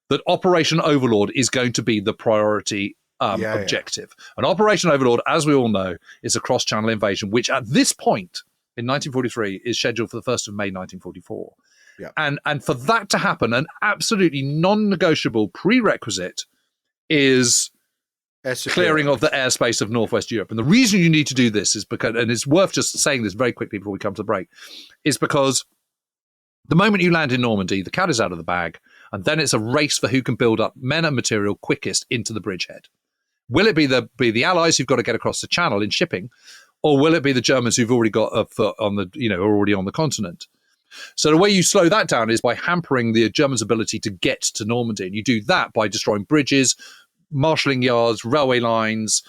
that Operation Overlord is going to be the priority objective. And Operation Overlord, as we all know, is a cross-channel invasion, which at this point in 1943 is scheduled for the 1st of May 1944. Yeah. And for that to happen, an absolutely non-negotiable prerequisite is clearing of the airspace of Northwest Europe. And the reason you need to do this is because, and it's worth just saying this very quickly before we come to the break, is because the moment you land in Normandy, the cat is out of the bag, and then it's a race for who can build up men and material quickest into the bridgehead. Will it be the Allies who've got to get across the channel in shipping, or will it be the Germans who've already got a foot on already on the continent? So the way you slow that down is by hampering the Germans' ability to get to Normandy. And you do that by destroying bridges, marshalling yards, railway lines,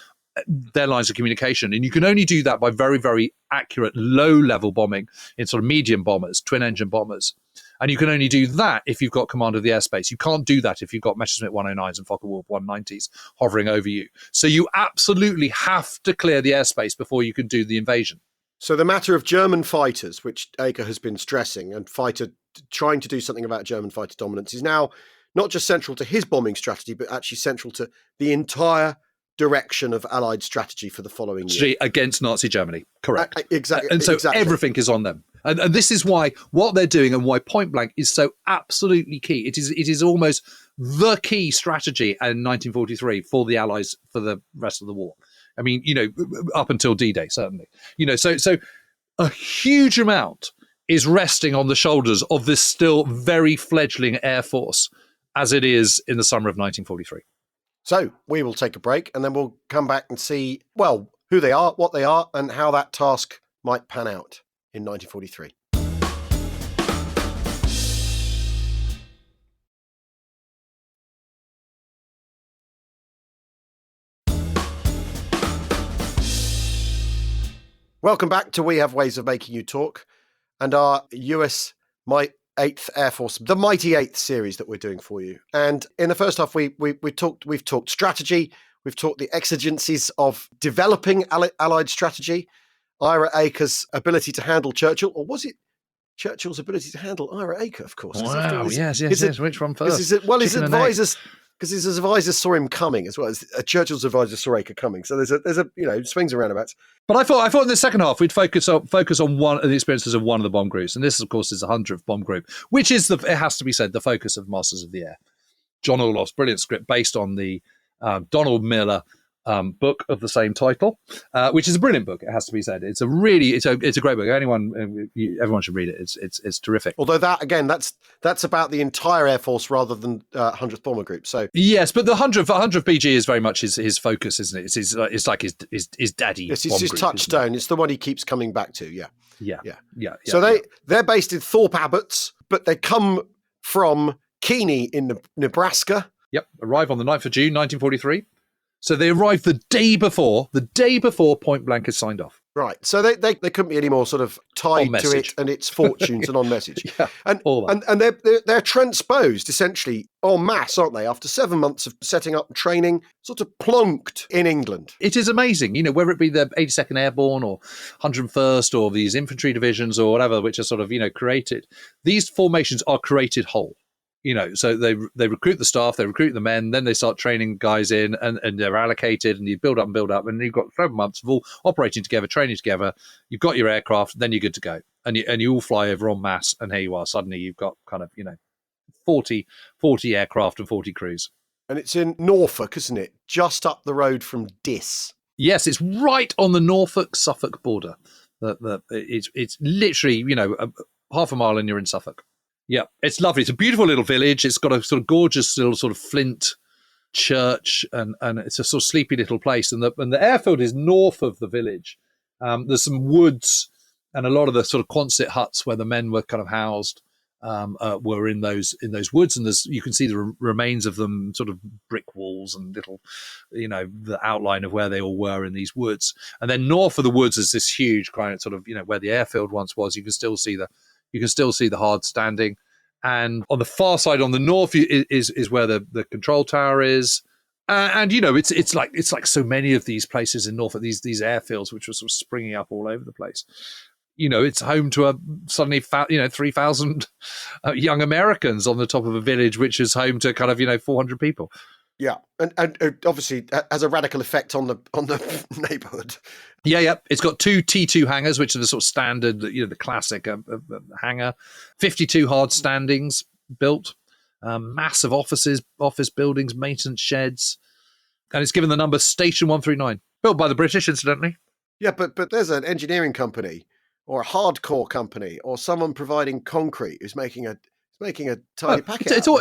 their lines of communication. And you can only do that by very, very accurate low-level bombing in sort of medium bombers, twin-engine bombers. And you can only do that if you've got command of the airspace. You can't do that if you've got Messerschmitt 109s and Focke-Wulf 190s hovering over you. So you absolutely have to clear the airspace before you can do the invasion. So the matter of German fighters, which Eaker has been stressing, and trying to do something about German fighter dominance, is now not just central to his bombing strategy, but actually central to the entire direction of Allied strategy for the following year. Against Nazi Germany, correct. Exactly. And so exactly. everything is on them. And this is why what they're doing and why Point Blank is so absolutely key. It is almost the key strategy in 1943 for the Allies for the rest of the war. I mean, up until D-Day, certainly. So a huge amount is resting on the shoulders of this still very fledgling Air Force as it is in the summer of 1943. So we will take a break and then we'll come back and see, well, who they are, what they are, and how that task might pan out in 1943. Welcome back to We Have Ways of Making You Talk and our My 8th Air Force, the Mighty 8th series that we're doing for you. And in the first half, we've talked strategy, we've talked the exigencies of developing Allied strategy, Ira Eaker's ability to handle Churchill, or was it Churchill's ability to handle Ira Eaker? Of course. Wow! Yes. Which one first? His advisors. Because his advisors saw him coming as well as Churchill's advisors saw Eaker coming. So there's a swings and roundabouts. But I thought in the second half we'd focus on one of the experiences of one of the bomb groups, and this, of course, is the 100th bomb group, which is it has to be said, the focus of Masters of the Air. John Orloff's brilliant script based on the Donald Miller book of the same title, which is a brilliant book. It has to be said. It's a great book. Everyone should read it. It's terrific. Although that's about the entire Air Force rather than 100th Bomber Group. So yes, but the 100th BG is very much his focus, isn't it? It's like his daddy. It's his touchstone. It's the one he keeps coming back to. Yeah. So they're based in Thorpe Abbotts, but they come from Keene in Nebraska. Yep, arrive on the 9th of June, 1943. So they arrived the day before Point Blank is signed off. Right. So they couldn't be any more sort of tied to it and its fortunes and on message. Yeah, and they're transposed essentially en masse, aren't they? After 7 months of setting up and training, sort of plonked in England. It is amazing, whether it be the 82nd Airborne or 101st or these infantry divisions or whatever, which are sort of, created. These formations are created whole. So they recruit the staff, they recruit the men, then they start training guys in, and they're allocated, and you build up, and you've got 7 months of all operating together, training together. You've got your aircraft, then you're good to go, and you all fly over en masse, and here you are. Suddenly you've got kind of 40 aircraft and 40 crews. And it's in Norfolk, isn't it? Just up the road from Diss. Yes, it's right on the Norfolk-Suffolk border. It's literally half a mile and you're in Suffolk. Yeah, it's lovely. It's a beautiful little village. It's got a sort of gorgeous little sort of flint church, and it's a sort of sleepy little place. And the airfield is north of the village. There's some woods, and a lot of the sort of Quonset huts where the men were kind of housed were in those woods. And you can see the remains of them, sort of brick walls and little, the outline of where they all were in these woods. And then north of the woods is this huge kind of sort of where the airfield once was. You can still see the hard standing, and on the far side, on the north, is where the control tower is, and it's like so many of these places in Norfolk, these airfields which were sort of springing up all over the place. It's home to suddenly 3,000 young Americans on the top of a village, which is home to kind of 400 people. Yeah, and obviously has a radical effect on the neighbourhood. Yeah. It's got 2 T2 hangars, which are the sort of standard, the classic hangar. 52 hard standings built, massive office buildings, maintenance sheds, and it's given the number Station 139, built by the British, incidentally. Yeah, but there's an engineering company or a hardcore company or someone providing concrete who's making a tiny packet. It's all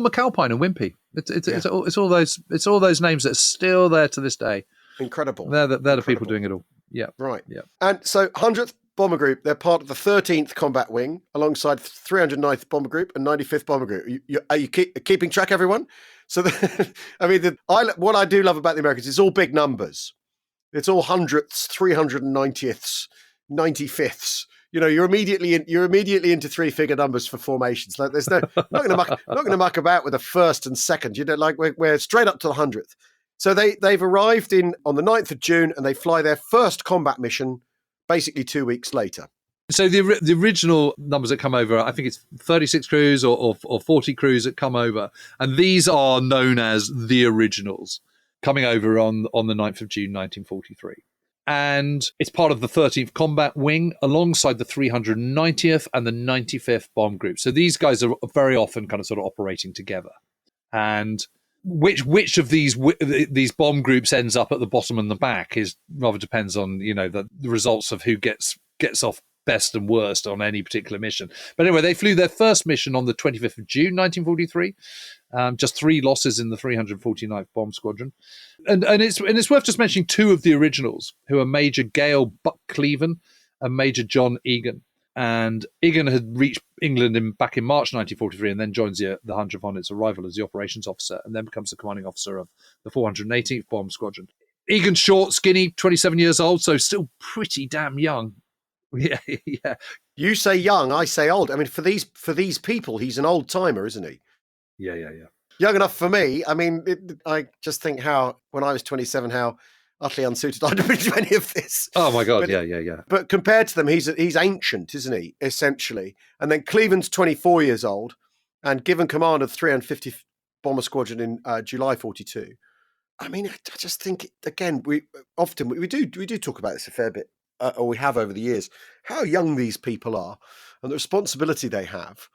McAlpine and Wimpy. It's all those names that are still there to this day. Incredible. They're the people doing it all. Yeah. Right. Yeah. And so 100th Bomber Group, they're part of the 13th Combat Wing alongside 309th Bomber Group and 95th Bomber Group. Are you keeping track, everyone? So, what I do love about the Americans, it's all big numbers. It's all hundredths, 390ths, 95ths. You're immediately into 3-figure numbers for formations. Like there's not going to muck about with a first and second. We're straight up to the 100th. So they've arrived on the 9th of June, and they fly their first combat mission basically 2 weeks later. So the original numbers that come over, I think it's 36 crews or 40 crews that come over. And these are known as the originals, coming over on the 9th of June, 1943. And it's part of the 13th Combat Wing alongside the 390th and the 95th Bomb Group. So these guys are very often kind of sort of operating together. And which of these bomb groups ends up at the bottom and the back is rather depends on, the results of who gets off best and worst on any particular mission. But anyway, they flew their first mission on the 25th of June, 1943. Just 3 losses in the 349th Bomb Squadron. And it's worth just mentioning 2 of the originals, who are Major Gale Buck Cleven and Major John Egan. And Egan had reached England back in March 1943 and then joins the 100th on its arrival as the operations officer and then becomes the commanding officer of the 418th Bomb Squadron. Egan's short, skinny, 27 years old, so still pretty damn young. Yeah. You say young, I say old. I mean, for these people, he's an old timer, isn't he? Yeah. Young enough for me. I mean, I just think how when I was 27, how utterly unsuited I'd have been to any of this. Oh my God, yeah. But compared to them, he's ancient, isn't he? Essentially, and then Cleven's 24 years old, and given command of the 350th Bomber Squadron in July 42. I mean, I just think again we do talk about this a fair bit. Or we have over the years, how young these people are and the responsibility they have,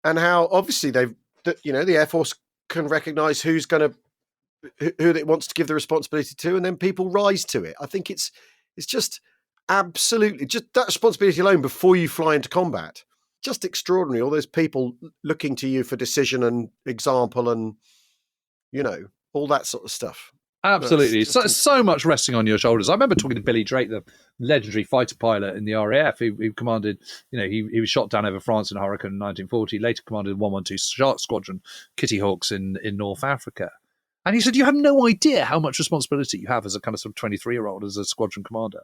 and how obviously the Air Force can recognise who it wants to give the responsibility to, and then people rise to it. I think it's just absolutely just that responsibility alone before you fly into combat, just extraordinary. All those people looking to you for decision and example, and all that sort of stuff. Absolutely. So much resting on your shoulders. I remember talking to Billy Drake, the legendary fighter pilot in the RAF. He commanded, he was shot down over France in Hurricane in 1940, later commanded 112 Shark Squadron, Kitty Hawks in North Africa. And he said, you have no idea how much responsibility you have as a kind of sort of 23-year-old as a squadron commander.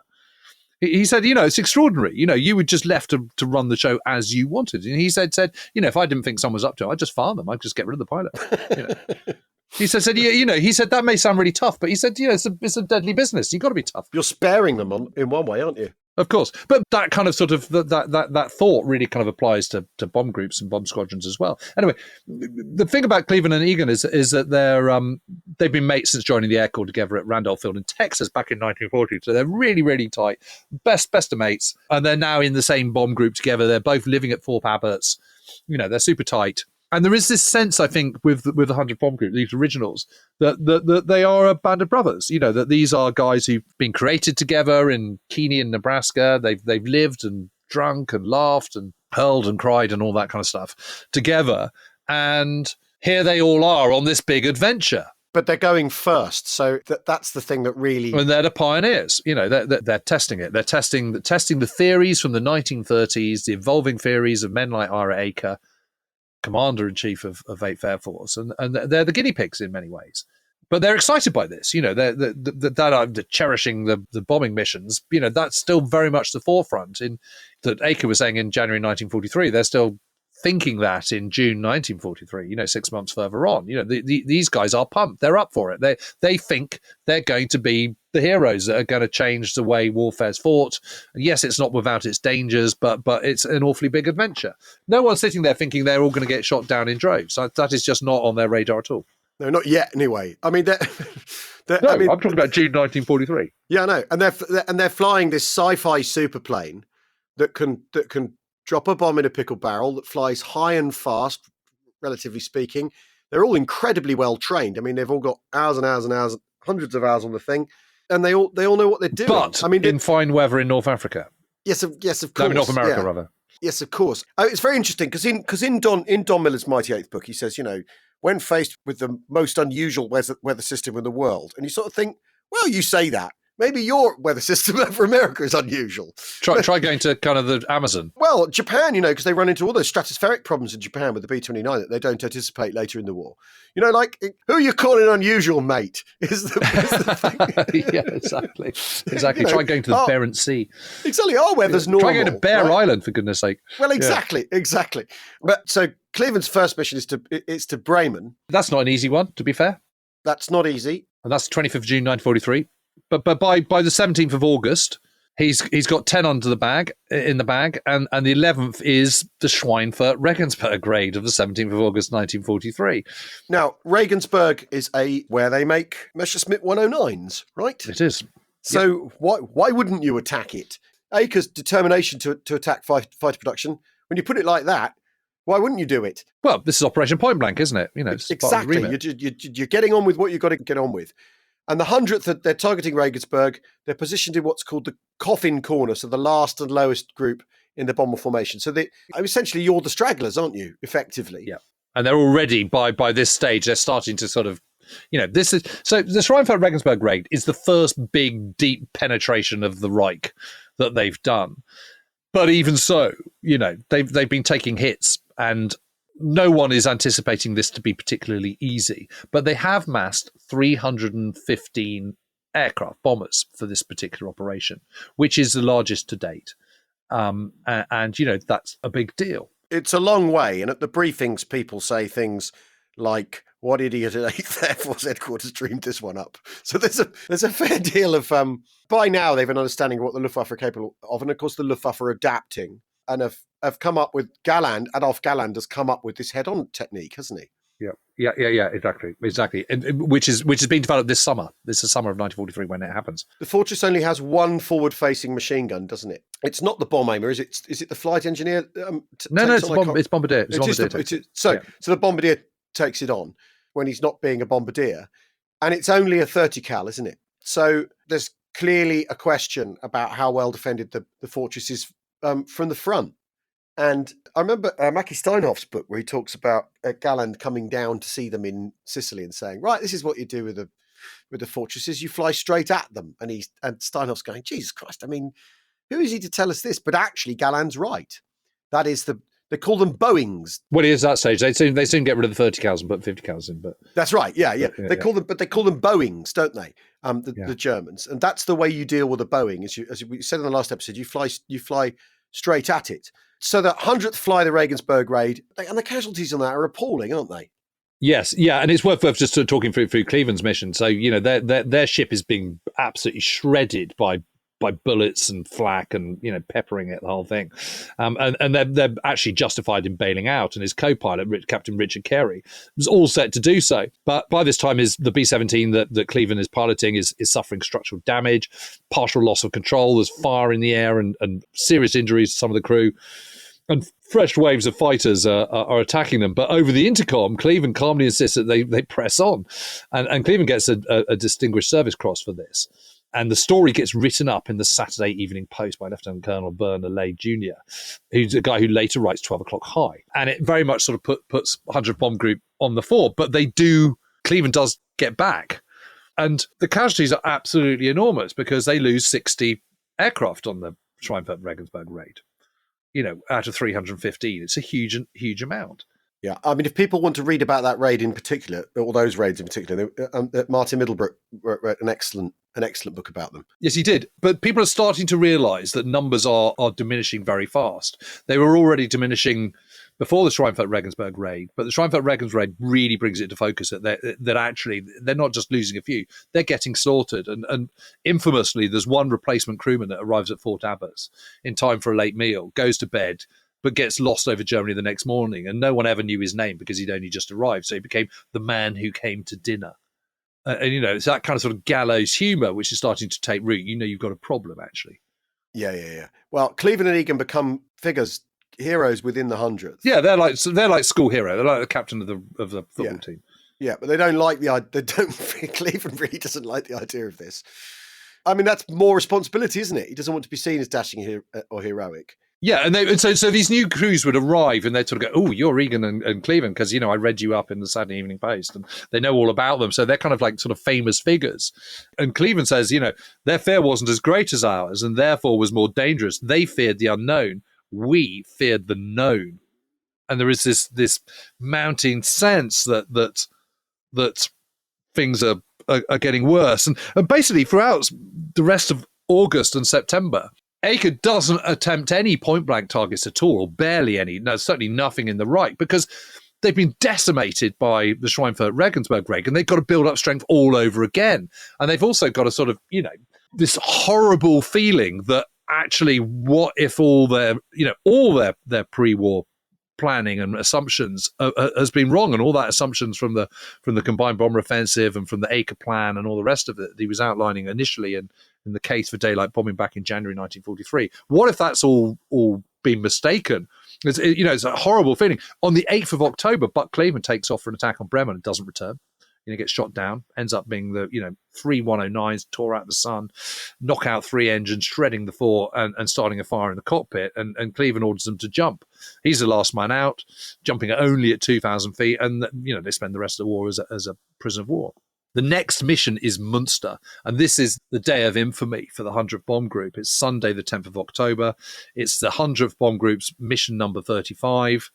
He said, it's extraordinary. You were just left to run the show as you wanted. And he said, if I didn't think someone was up to it, I'd just fire them. I'd just get rid of the pilot. He said, he said that may sound really tough, but he said, it's a deadly business. You've got to be tough. You're sparing them in one way, aren't you? Of course, but that kind of sort of that thought really kind of applies to bomb groups and bomb squadrons as well. Anyway, the thing about Cleveland and Egan is that they've been mates since joining the Air Corps together at Randolph Field in Texas back in 1940. So they're really, really tight, best of mates, and they're now in the same bomb group together. They're both living at Thorpe Abbots. They're super tight. And there is this sense, I think, with the 100 Bomb Group, these originals, that they are a band of brothers. That these are guys who've been created together in Keene, Nebraska. They've lived and drunk and laughed and hurled and cried and all that kind of stuff together. And here they all are on this big adventure. But they're going first, so that's the thing that really... And they're the pioneers. They're testing it. They're testing the theories from the 1930s, the evolving theories of men like Ira Eaker, Commander-in-Chief of 8th Air Force, and they're the guinea pigs in many ways. But they're excited by this. They're cherishing the bombing missions. That's still very much the forefront. That Eaker was saying in January 1943, they're still thinking that in June 1943, 6 months further on. These guys are pumped. They're up for it. They think they're going to be the heroes that are going to change the way warfare's fought. And yes, it's not without its dangers, but it's an awfully big adventure. No one's sitting there thinking they're all going to get shot down in droves. That is just not on their radar at all. No, not yet. Anyway, I mean, I'm talking about June 1943. Yeah, I know, and they're flying this sci-fi super plane that can drop a bomb in a pickle barrel that flies high and fast, relatively speaking. They're all incredibly well trained. I mean, they've all got hours and hours and hours, hundreds of hours on the thing, and they all know what they're doing. But in fine weather in North Africa. Yes, of course. No, North America, rather. Yes, of course. It's very interesting because in Don Miller's Mighty Eighth book, he says, when faced with the most unusual weather system in the world, and you sort of think, well, you say that. Maybe your weather system over America is unusual. Try going to kind of the Amazon. Well, Japan, because they run into all those stratospheric problems in Japan with the B-29 that they don't anticipate later in the war. Who are you calling unusual, mate? Is the thing. Yeah, exactly. Try going to the Barents Sea. Exactly. Our weather's normal. Try going to Bear Island, for goodness sake. Well, exactly. But so Cleveland's first mission is to Bremen. That's not an easy one, to be fair. That's not easy. And that's the 25th of June, 1943. But by the 17th of August, He's got 10 in the bag, and the 11th is the Schweinfurt Regensburg raid of the 17th of August 1943. Now, Regensburg is where they make Messerschmitt 109s, right? It is. So why wouldn't you attack it? Eaker's determination to attack fighter production, when you put it like that, why wouldn't you do it? Well, this is Operation Point Blank, isn't it? Exactly. You're getting on with what you've got to get on with. And the 100th, they're targeting Regensburg. They're positioned in what's called the coffin corner, so the last and lowest group in the bomber formation. So essentially, you're the stragglers, aren't you, effectively? Yeah. And they're already, by this stage, they're starting to sort of, this is... So the Schweinfurt Regensburg raid is the first big, deep penetration of the Reich that they've done. But even so, they've been taking hits, and no one is anticipating this to be particularly easy. But they have massed 315 aircraft bombers for this particular operation, which is the largest to date. And that's a big deal. It's a long way. And at the briefings, people say things like, what idiot at 8th Air Force headquarters dreamed this one up? So there's a fair deal of, by now they've an understanding of what the Luftwaffe are capable of. And of course, the Luftwaffe are adapting and have come up with Adolf Galland has come up with this head-on technique, hasn't he? Yeah, exactly. And, which has been developed this summer. This is the summer of 1943 when it happens. The Fortress only has one forward-facing machine gun, doesn't it? It's not the bomb aimer, is it? Is it the flight engineer? No, it's Bombardier. So the Bombardier takes it on when he's not being a bombardier, and it's only a 30 cal, isn't it? So there's clearly a question about how well defended the fortress is from the front. And I remember Mackie Steinhoff's book where he talks about Galland coming down to see them in Sicily and saying, right, this is what you do with the fortresses. You fly straight at them. And Steinhoff's going, Jesus Christ, I mean, who is he to tell us this? But actually, Galland's right. That is they call them Boeings. Well, it is that stage. They soon get rid of the 30 cals and put 50 cals in. But that's right. Yeah. They call them Boeings, don't they? The Germans. And that's the way you deal with a Boeing. As we said in the last episode, you fly straight at it. So the 100th fly the Regensburg raid, and the casualties on that are appalling, aren't they? Yes, yeah, and it's worth just sort of talking through Cleveland's mission. So their ship is being absolutely shredded by bullets and flak and peppering it, the whole thing, and they're actually justified in bailing out. And his co-pilot, Captain Richard Carey, was all set to do so. But by this time, the B-17 that Cleveland is piloting is suffering structural damage, partial loss of control. There's fire in the air and serious injuries to some of the crew. And fresh waves of fighters are attacking them. But over the intercom, Cleveland calmly insists that they press on. And Cleveland gets a Distinguished Service Cross for this. And the story gets written up in the Saturday Evening Post by Lieutenant Colonel Bernard Lay Jr., who's a guy who later writes 12 O'Clock High. And it very much sort of puts 100 Bomb Group on the fore. But Cleveland does get back. And the casualties are absolutely enormous because they lose 60 aircraft on the Schweinfurt-Regensburg raid. Out of 315. It's a huge amount. Yeah, I mean, if people want to read about that raid in particular, or those raids in particular, Martin Middlebrook wrote an excellent book about them. Yes, he did. But people are starting to realise that numbers are diminishing very fast. They were already diminishing before the Schweinfurt-Regensburg raid, but the Schweinfurt-Regensburg raid really brings it to focus that actually they're not just losing a few, they're getting slaughtered. And infamously, there's one replacement crewman that arrives at Fort Abbas in time for a late meal, goes to bed, but gets lost over Germany the next morning, and no one ever knew his name because he'd only just arrived. So he became the man who came to dinner. It's that kind of sort of gallows humour which is starting to take root. You've got a problem, actually. Yeah. Well, Cleveland and Egan become heroes within the 100th. Yeah, they're like school hero. They're like the captain of the football team. Yeah, but they don't like Cleveland really doesn't like the idea of this. I mean, that's more responsibility, isn't it? He doesn't want to be seen as dashing or heroic. Yeah, and so these new crews would arrive and they'd sort of go, oh, you're Egan and Cleveland, because, I read you up in the Saturday Evening Post, and they know all about them. So they're kind of like sort of famous figures. And Cleveland says, their fear wasn't as great as ours and therefore was more dangerous. They feared the unknown. We feared the known. And there is this mounting sense that things are getting worse. And basically throughout the rest of August and September, Eaker doesn't attempt any point-blank targets at all, or barely any. No, certainly nothing in the right, because they've been decimated by the Schweinfurt-Regensburg raid, and they've got to build up strength all over again. And they've also got to sort of, this horrible feeling that actually, what if all their pre-war planning and assumptions has been wrong, and all that assumptions from the combined bomber offensive and from the Eaker plan and all the rest of it that he was outlining initially in the case for daylight bombing back in January 1943. What if that's all been mistaken? It's a horrible feeling. On the 8th of October, Buck Cleveland takes off for an attack on Bremen and doesn't return. Gets shot down, ends up being the 3 109s, tore out the sun, knock out 3 engines, shredding the 4, and starting a fire in the cockpit. And Cleveland orders them to jump. He's the last man out, jumping only at 2,000 feet, and they spend the rest of the war as a prisoner of war. The next mission is Munster, and this is the day of infamy for the 100th Bomb Group. It's Sunday, the 10th of October. It's the 100th Bomb Group's mission number 35.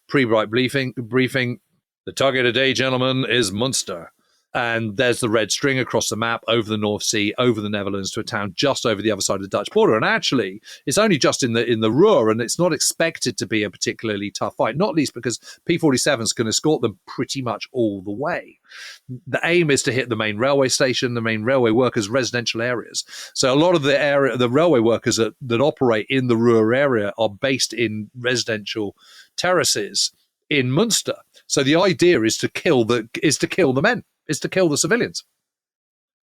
Pre-bright briefing. The target today, gentlemen, is Munster. And there's the red string across the map over the North Sea, over the Netherlands, to a town just over the other side of the Dutch border. And actually, it's only just in the Ruhr, and it's not expected to be a particularly tough fight, not least because P-47s can escort them pretty much all the way. The aim is to hit the main railway station, the main railway workers' residential areas. So a lot of the railway workers that operate in the Ruhr area are based in residential terraces in Munster. So the idea is to kill the men, is to kill the civilians.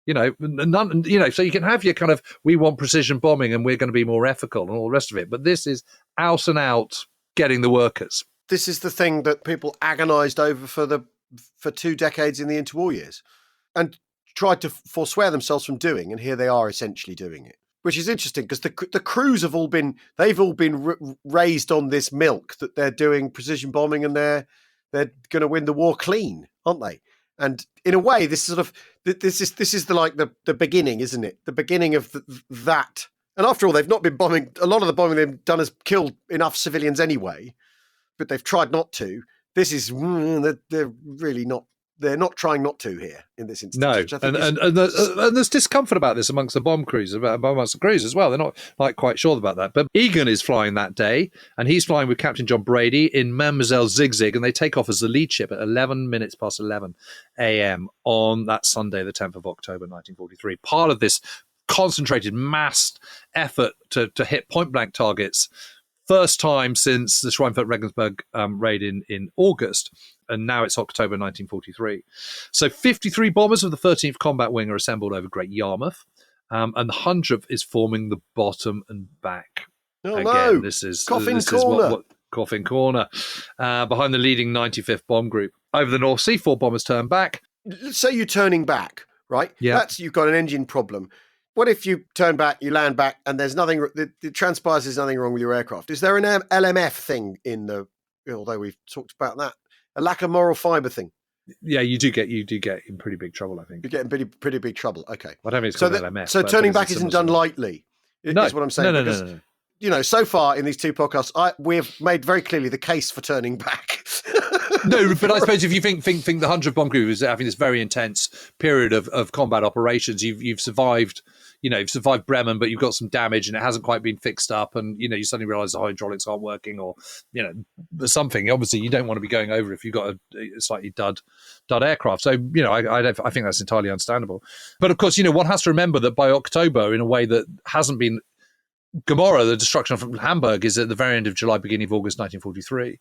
So you can have your kind of, we want precision bombing and we're going to be more ethical and all the rest of it. But this is out and out getting the workers. This is the thing that people agonised over for 2 decades in the interwar years and tried to forswear themselves from doing. And here they are essentially doing it. Which is interesting because the crews have all been raised on this milk that they're doing precision bombing and they're going to win the war clean, aren't they? And in a way, this is the beginning, isn't it? The beginning of that. And after all, they've not been bombing. A lot of the bombing they've done has killed enough civilians anyway, but they've tried not to. This is they're really not. They're not trying not to here in this instance. No, and there's discomfort about this amongst the bomb crews, amongst the crews as well. They're not quite sure about that. But Egan is flying that day, and he's flying with Captain John Brady in Mademoiselle Zigzag, and they take off as the lead ship at 11 minutes past 11 a.m. on that Sunday, the 10th of October, 1943. Part of this concentrated, massed effort to hit point-blank targets. First time since the Schweinfurt-Regensburg raid in August, and now it's October 1943. So 53 bombers of the 13th Combat Wing are assembled over Great Yarmouth, and the 100th is forming the bottom and back. Oh, Again, no. This is Coffin Corner. Corner. Coffin Corner, behind the leading 95th Bomb Group. Over the North Sea, 4 bombers turn back. Let's say you're turning back, right? Yeah. You've got an engine problem. What if you turn back, you land back, and there's nothing, it transpires there's nothing wrong with your aircraft? Is there an LMF thing although we've talked about that, a lack of moral fibre thing? Yeah, you do get in pretty big trouble, I think. You get in pretty big trouble. Okay. I don't think it's called LMF. So turning back isn't done lightly, is what I'm saying. No. So far in these 2 podcasts, we've made very clearly the case for turning back. No, but I suppose if you think the 100th Bomb Group is having this very intense period of combat operations, you've survived. You've survived Bremen, but you've got some damage and it hasn't quite been fixed up, and you suddenly realise the hydraulics aren't working, or something. Obviously, you don't want to be going over if you've got a slightly dud aircraft. So I think that's entirely understandable. But of course, one has to remember that by October, in a way that hasn't been. Gomorrah, the destruction from Hamburg, is at the very end of July, beginning of August 1943.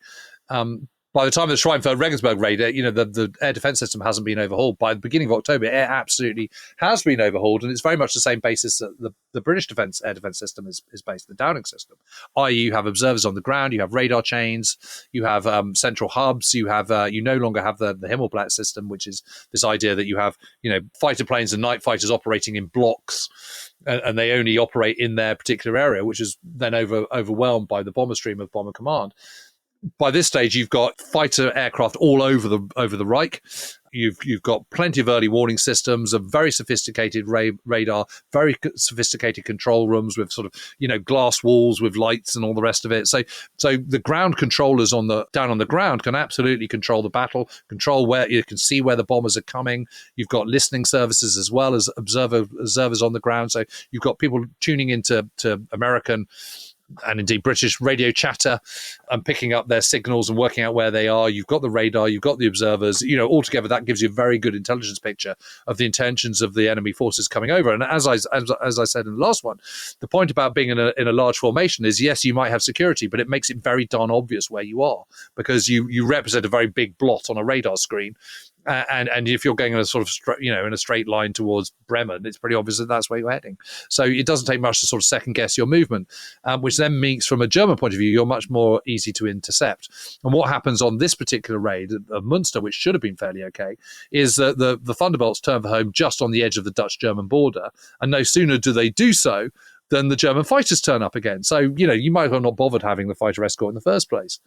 By the time of the Schweinfurt-Regensburg raid, the air defence system hasn't been overhauled. By the beginning of October, it absolutely has been overhauled, and it's very much the same basis that the British air defence system is based, the Downing system. I.e., you have observers on the ground, you have radar chains, you have central hubs, you have you no longer have the Himmelblatt system, which is this idea that you have fighter planes and night fighters operating in blocks, and they only operate in their particular area, which is then overwhelmed by the bomber stream of Bomber Command. By this stage, you've got fighter aircraft all over the Reich. You've got plenty of early warning systems, a very sophisticated radar, very sophisticated control rooms with sort of glass walls with lights and all the rest of it. So the ground controllers down on the ground can absolutely control the battle, control where you can see where the bombers are coming. You've got listening services as well as observers on the ground. So you've got people tuning into American and indeed British radio chatter and picking up their signals and working out where they are. You've got the radar, you've got the observers, altogether that gives you a very good intelligence picture of the intentions of the enemy forces coming over. And as I said in the last one, the point about being in a large formation is, yes, you might have security, but it makes it very darn obvious where you are, because you represent a very big blot on a radar screen. And if you're going in a sort of in a straight line towards Bremen, it's pretty obvious that that's where you're heading. So it doesn't take much to sort of second guess your movement, which then means from a German point of view, you're much more easy to intercept. And what happens on this particular raid of Munster, which should have been fairly okay, is that the Thunderbolts turn for home just on the edge of the Dutch-German border, and no sooner do they do so than the German fighters turn up again. So you might have not bothered having the fighter escort in the first place.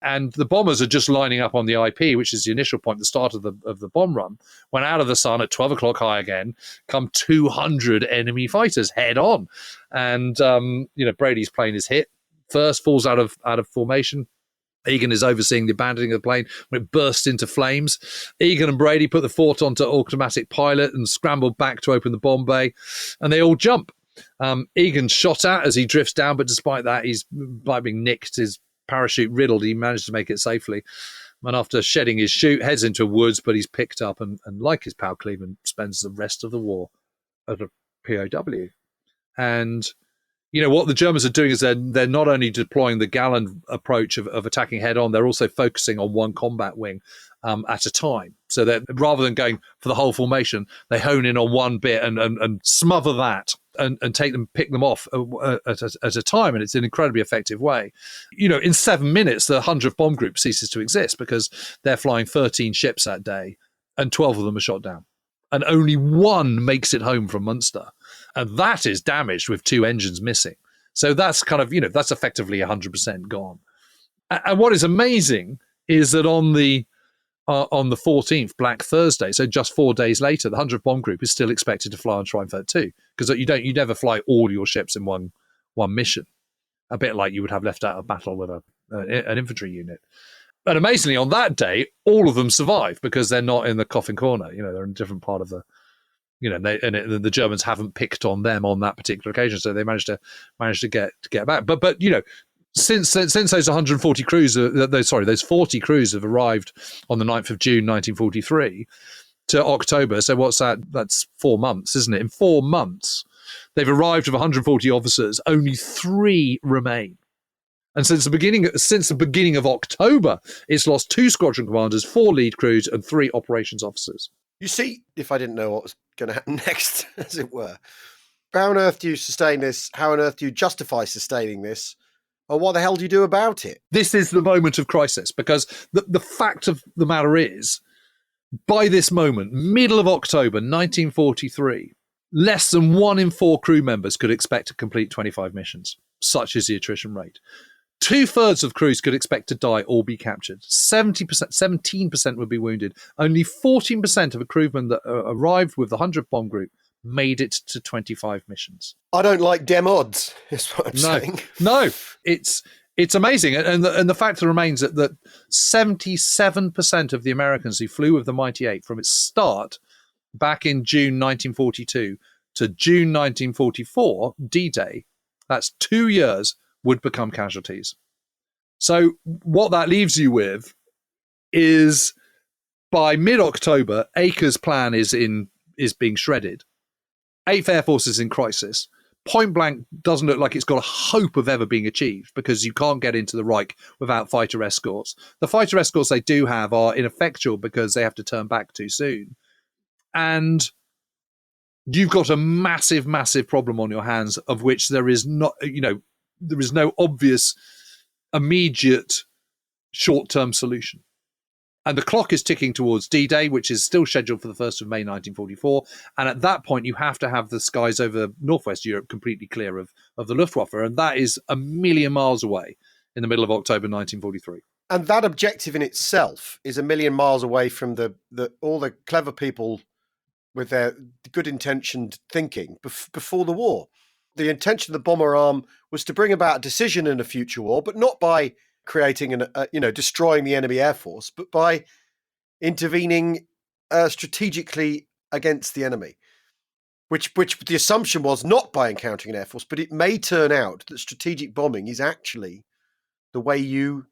And the bombers are just lining up on the IP, which is the initial point, the start of the bomb run, when out of the sun at 12 o'clock high again come 200 enemy fighters head on. And, Brady's plane is hit first, falls out of formation. Egan is overseeing the abandoning of the plane when it bursts into flames. Egan and Brady put the fort onto automatic pilot and scrambled back to open the bomb bay, and they all jump. Egan's shot at as he drifts down, but despite that, he's like being nicked, his parachute riddled. He managed to make it safely, and after shedding his chute, heads into woods, but he's picked up and like his pal Cleveland, spends the rest of the war at a POW. And what the Germans are doing is they're not only deploying the Galland approach of attacking head on, they're also focusing on one combat wing at a time. So that rather than going for the whole formation, they hone in on one bit and smother that and pick them off at a time. And it's an incredibly effective way. In 7 minutes, the 100th Bomb Group ceases to exist because they're flying 13 ships that day and 12 of them are shot down. And only one makes it home from Munster. And that is damaged with 2 engines missing. So that's kind of, that's effectively 100% gone. And what is amazing is that on the 14th, Black Thursday, so just 4 days later, the 100th Bomb Group is still expected to fly on Schweinfurt 2, because you never fly all your ships in one mission, a bit like you would have left out a battle with an infantry unit. And amazingly, on that day, all of them survive because they're not in the coffin corner. They're in a different part of the, the Germans haven't picked on them on that particular occasion, so they managed to get back. But since those 140 crews, those 40 crews have arrived on the 9th of June 1943 to October. So what's that? That's 4 months, isn't it? In 4 months, they've arrived with 140 officers. Only 3 remain. And since the beginning of October, it's lost 2 squadron commanders, 4 lead crews, and 3 operations officers. You see, if I didn't know what was going to happen next, as it were, how on earth do you sustain this? How on earth do you justify sustaining this? Or what the hell do you do about it? This is the moment of crisis, because the fact of the matter is, by this moment, middle of October 1943, less than 1 in 4 crew members could expect to complete 25 missions. Such is the attrition rate. 2/3 of crews could expect to die or be captured. 17% would be wounded. Only 14% of a crewmen that arrived with the 100th Bomb Group made it to 25 missions. I don't like dem odds, is what I'm saying. No, it's amazing. And the fact remains that 77% of the Americans who flew with the Mighty Eight from its start back in June 1942 to June 1944, D-Day, that's 2 years, would become casualties. So what that leaves you with is, by mid-October, Eaker's plan is being shredded. 8th Air Force is in crisis. Point blank doesn't look like it's got a hope of ever being achieved, because you can't get into the Reich without fighter escorts. The fighter escorts they do have are ineffectual because they have to turn back too soon. And you've got a massive, massive problem on your hands, of which there is not, there is no obvious, immediate, short-term solution. And the clock is ticking towards D-Day, which is still scheduled for the 1st of May 1944. And at that point, you have to have the skies over northwest Europe completely clear of the Luftwaffe. And that is a million miles away in the middle of October 1943. And that objective in itself is a million miles away from all the clever people with their good-intentioned thinking before the war. The intention of the bomber arm was to bring about a decision in a future war, but not by creating destroying the enemy air force, but by intervening strategically against the enemy. which the assumption was not by encountering an Air Force, but it may turn out that strategic bombing is actually the way you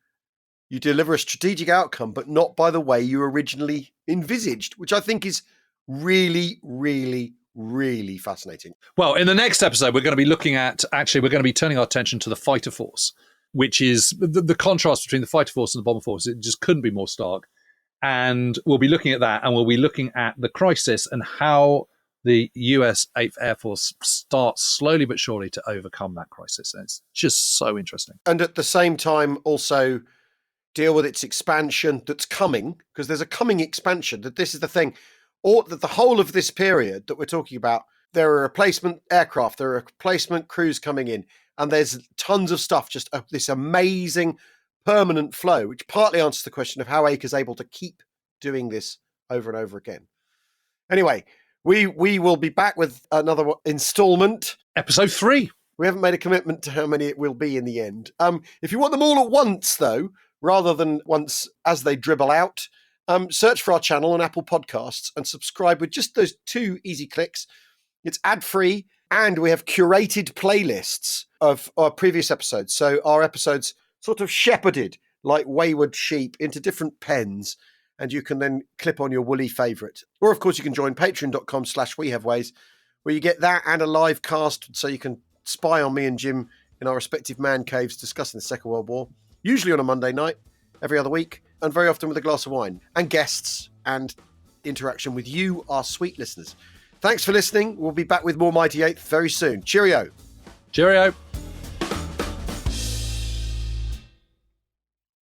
deliver a strategic outcome, but not by the way you originally envisaged, which I think is really, really, really fascinating. Well, in the next episode, we're going to be turning our attention to the fighter force, which is the contrast between the fighter force and the bomber force. It just couldn't be more stark. And we'll be looking at that, and we'll be looking at the crisis and how the US 8th Air Force starts slowly but surely to overcome that crisis. And it's just so interesting. And at the same time, also deal with its expansion that's coming, because there's a coming expansion. That this is the thing, or that the whole of this period that we're talking about, there are replacement aircraft, there are replacement crews coming in, and there's tons of stuff, just this amazing permanent flow, which partly answers the question of how Eaker's able to keep doing this over and over again. Anyway, we will be back with another installment. Episode 3. We haven't made a commitment to how many it will be in the end. If you want them all at once, though, rather than once as they dribble out, search for our channel on Apple Podcasts and subscribe with just those 2 easy clicks. It's ad-free, and we have curated playlists of our previous episodes. So our episodes sort of shepherded like wayward sheep into different pens, and you can then clip on your woolly favourite. Or, of course, you can join patreon.com/wehaveways, where you get that and a live cast, so you can spy on me and Jim in our respective man caves discussing the Second World War, usually on a Monday night, every other week, and very often with a glass of wine, and guests, and interaction with you, our sweet listeners. Thanks for listening. We'll be back with more Mighty Eighth very soon. Cheerio. Cheerio.